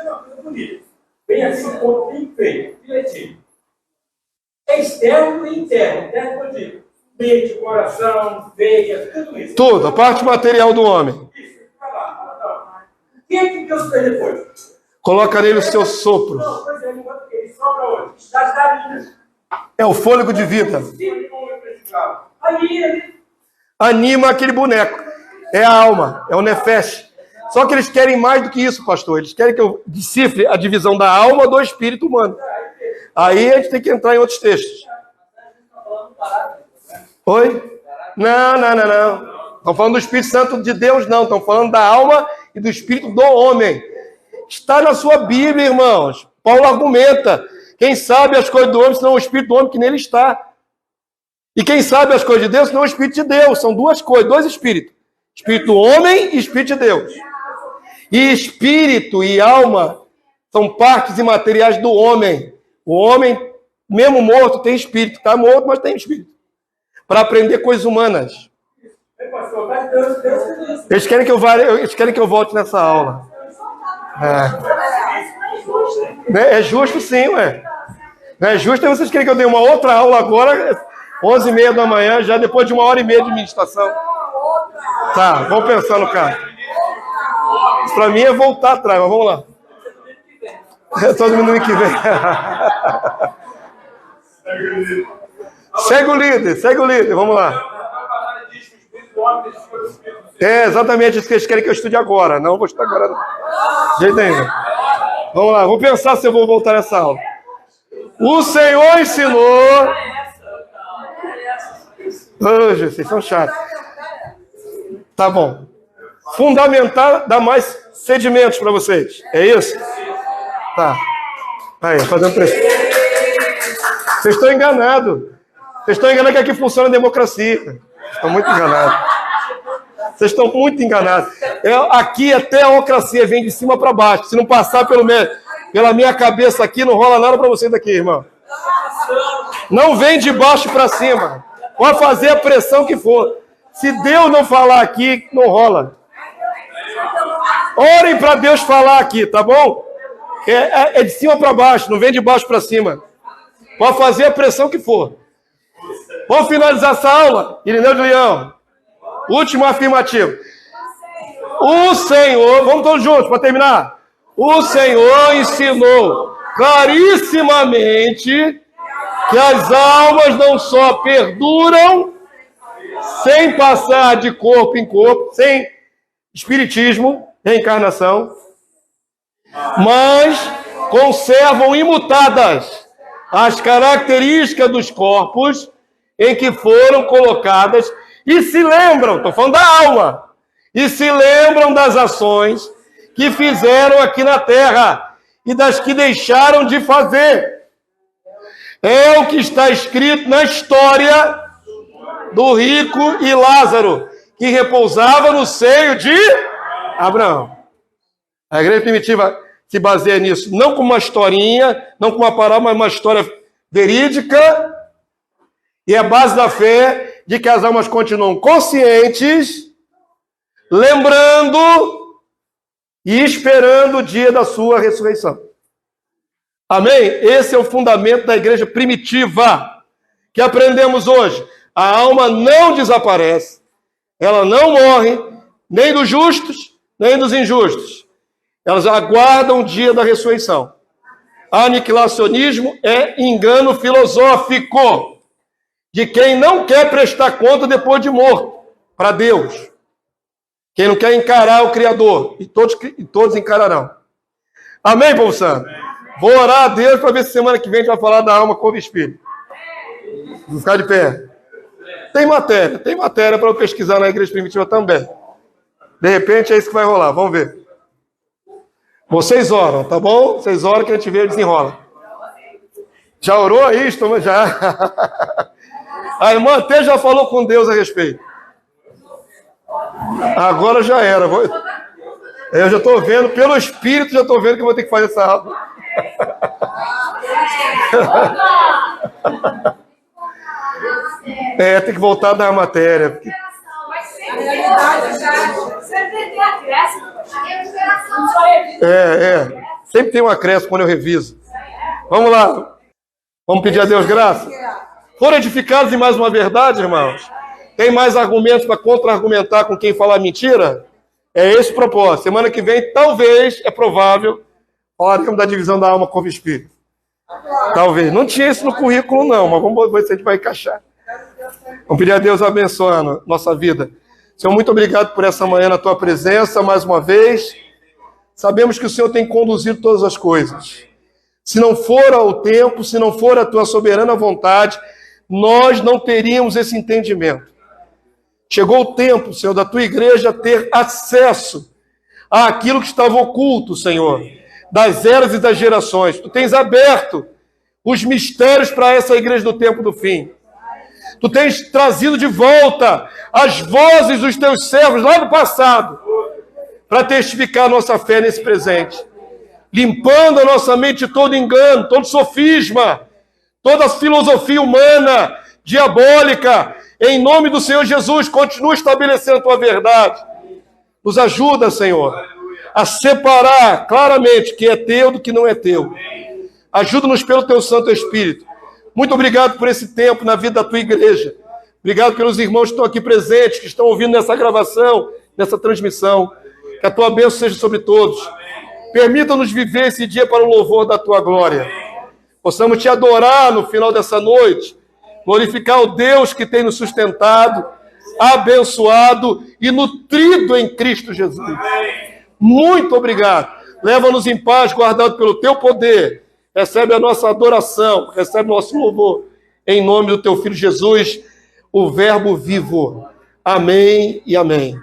uma coisa bonita. Vem assim o corpo bem feito, direitinho. É externo e interno. Interno eu digo. Mente, coração, veia, tudo isso. Tudo, a parte material do homem. Isso, vai lá. O que é que Deus fez depois? Coloca nele o seu sopro. Não, pois é, ele sobra onde? Das narinas. É o fôlego de vida. Aí ele. Anima aquele boneco. É a alma, é o nefesh. Só que eles querem mais do que isso, pastor. Eles querem que eu decifre a divisão da alma do espírito humano. Aí a gente tem que entrar em outros textos. Oi? Não. Estão falando do Espírito Santo de Deus, não. Estão falando da alma e do espírito do homem. Está na sua Bíblia, irmãos. Paulo argumenta. Quem sabe as coisas do homem, senão o espírito do homem que nele está. E quem sabe as coisas de Deus, senão o espírito de Deus. São duas coisas, dois espíritos. Espírito do homem e espírito de Deus. E espírito e alma são partes imateriais do homem. O homem, mesmo morto, tem espírito. Está morto, mas tem espírito. Para aprender coisas humanas. Eles querem que eu volte nessa aula. É justo sim, ué. Não é justo, vocês querem que eu dê uma outra aula agora, 11h30 da manhã, já depois de 1h30 de meditação. Tá, vamos pensar no caso. Isso para mim é voltar atrás, mas vamos lá. Todo mundo que vem. Segue o líder, vamos lá. É exatamente isso que eles querem que eu estude agora. Não vou estudar agora, não. De jeito nenhum. Vamos lá, vou pensar se eu vou voltar nessa aula. O Senhor ensinou. Hoje, vocês são chatos. Tá bom. Fundamentar, dar mais sedimentos para vocês. É isso? Tá. Aí, fazendo pressão. Vocês estão enganados. Vocês estão enganados que aqui funciona a democracia. Estão muito enganados. Vocês estão muito enganados. Aqui a teocracia vem de cima para baixo. Se não passar pela minha cabeça aqui, não rola nada para vocês daqui, irmão. Não vem de baixo para cima. Pode fazer a pressão que for. Se Deus não falar aqui, não rola. Orem para Deus falar aqui, tá bom? É de cima para baixo, não vem de baixo para cima. Pode fazer a pressão que for. Vamos finalizar essa aula? Irineu de Leão. Último afirmativo. O Senhor, vamos todos juntos para terminar. O Senhor ensinou clarissimamente que as almas não só perduram sem passar de corpo em corpo, sem espiritismo, reencarnação, mas conservam imutadas as características dos corpos em que foram colocadas e se lembram, estou falando da alma, e se lembram das ações que fizeram aqui na terra e das que deixaram de fazer. É o que está escrito na história do rico e Lázaro, que repousava no seio de Abraão. A igreja primitiva se baseia nisso, não como uma historinha, não como uma parábola, mas uma história verídica, e é a base da fé de que as almas continuam conscientes, lembrando e esperando o dia da sua ressurreição. Amém? Esse é o fundamento da igreja primitiva que aprendemos hoje. A alma não desaparece, ela não morre, nem dos justos, nem dos injustos. Elas aguardam o dia da ressurreição. Aniquilacionismo é engano filosófico de quem não quer prestar conta depois de morto para Deus. Quem não quer encarar o Criador. E todos encararão. Amém, povo santo? Vou orar a Deus para ver se semana que vem a gente vai falar da alma como espírito. Vou ficar de pé. Tem matéria para eu pesquisar na igreja primitiva também. De repente é isso que vai rolar, vamos ver. Vocês oram, tá bom? Vocês oram que a gente vê e desenrola. Já orou aí? Já. A irmã até já falou com Deus a respeito. Agora já era. Eu já estou vendo, pelo Espírito, já estou vendo que eu vou ter que fazer essa aula. Tem que voltar da matéria. Sempre tem um acréscimo quando eu reviso. Vamos lá. Vamos pedir a Deus graça. Foram edificados em mais uma verdade, irmãos? Tem mais argumentos para contra-argumentar com quem falar mentira? É esse o propósito. Semana que vem, talvez, é provável, falaremos da divisão da alma corpo e espírito. Talvez. Não tinha isso no currículo, não, mas vamos ver se a gente vai encaixar. Vamos pedir a Deus abençoando nossa vida. Senhor, muito obrigado por essa manhã na tua presença, mais uma vez. Sabemos que o Senhor tem conduzido todas as coisas. Se não for o tempo, se não for a tua soberana vontade, nós não teríamos esse entendimento. Chegou o tempo, Senhor, da tua igreja ter acesso àquilo que estava oculto, Senhor, das eras e das gerações. Tu tens aberto os mistérios para essa igreja do tempo do fim. Tu tens trazido de volta as vozes dos teus servos lá do passado para testificar a nossa fé nesse presente. Limpando a nossa mente de todo engano, todo sofisma, toda filosofia humana, diabólica. Em nome do Senhor Jesus, continua estabelecendo a tua verdade. Nos ajuda, Senhor, a separar claramente o que é teu do que não é teu. Ajuda-nos pelo teu Santo Espírito. Muito obrigado por esse tempo na vida da tua igreja. Obrigado pelos irmãos que estão aqui presentes, que estão ouvindo nessa gravação, nessa transmissão. Que a tua bênção seja sobre todos. Permita-nos viver esse dia para o louvor da tua glória. Possamos te adorar no final dessa noite. Glorificar o Deus que tem nos sustentado, abençoado e nutrido em Cristo Jesus. Muito obrigado. Leva-nos em paz, guardado pelo teu poder. Recebe a nossa adoração, recebe o nosso louvor. Em nome do teu Filho Jesus, o Verbo vivo. Amém e amém.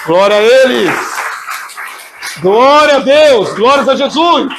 Glória a eles. Glória a Deus. Glórias a Jesus.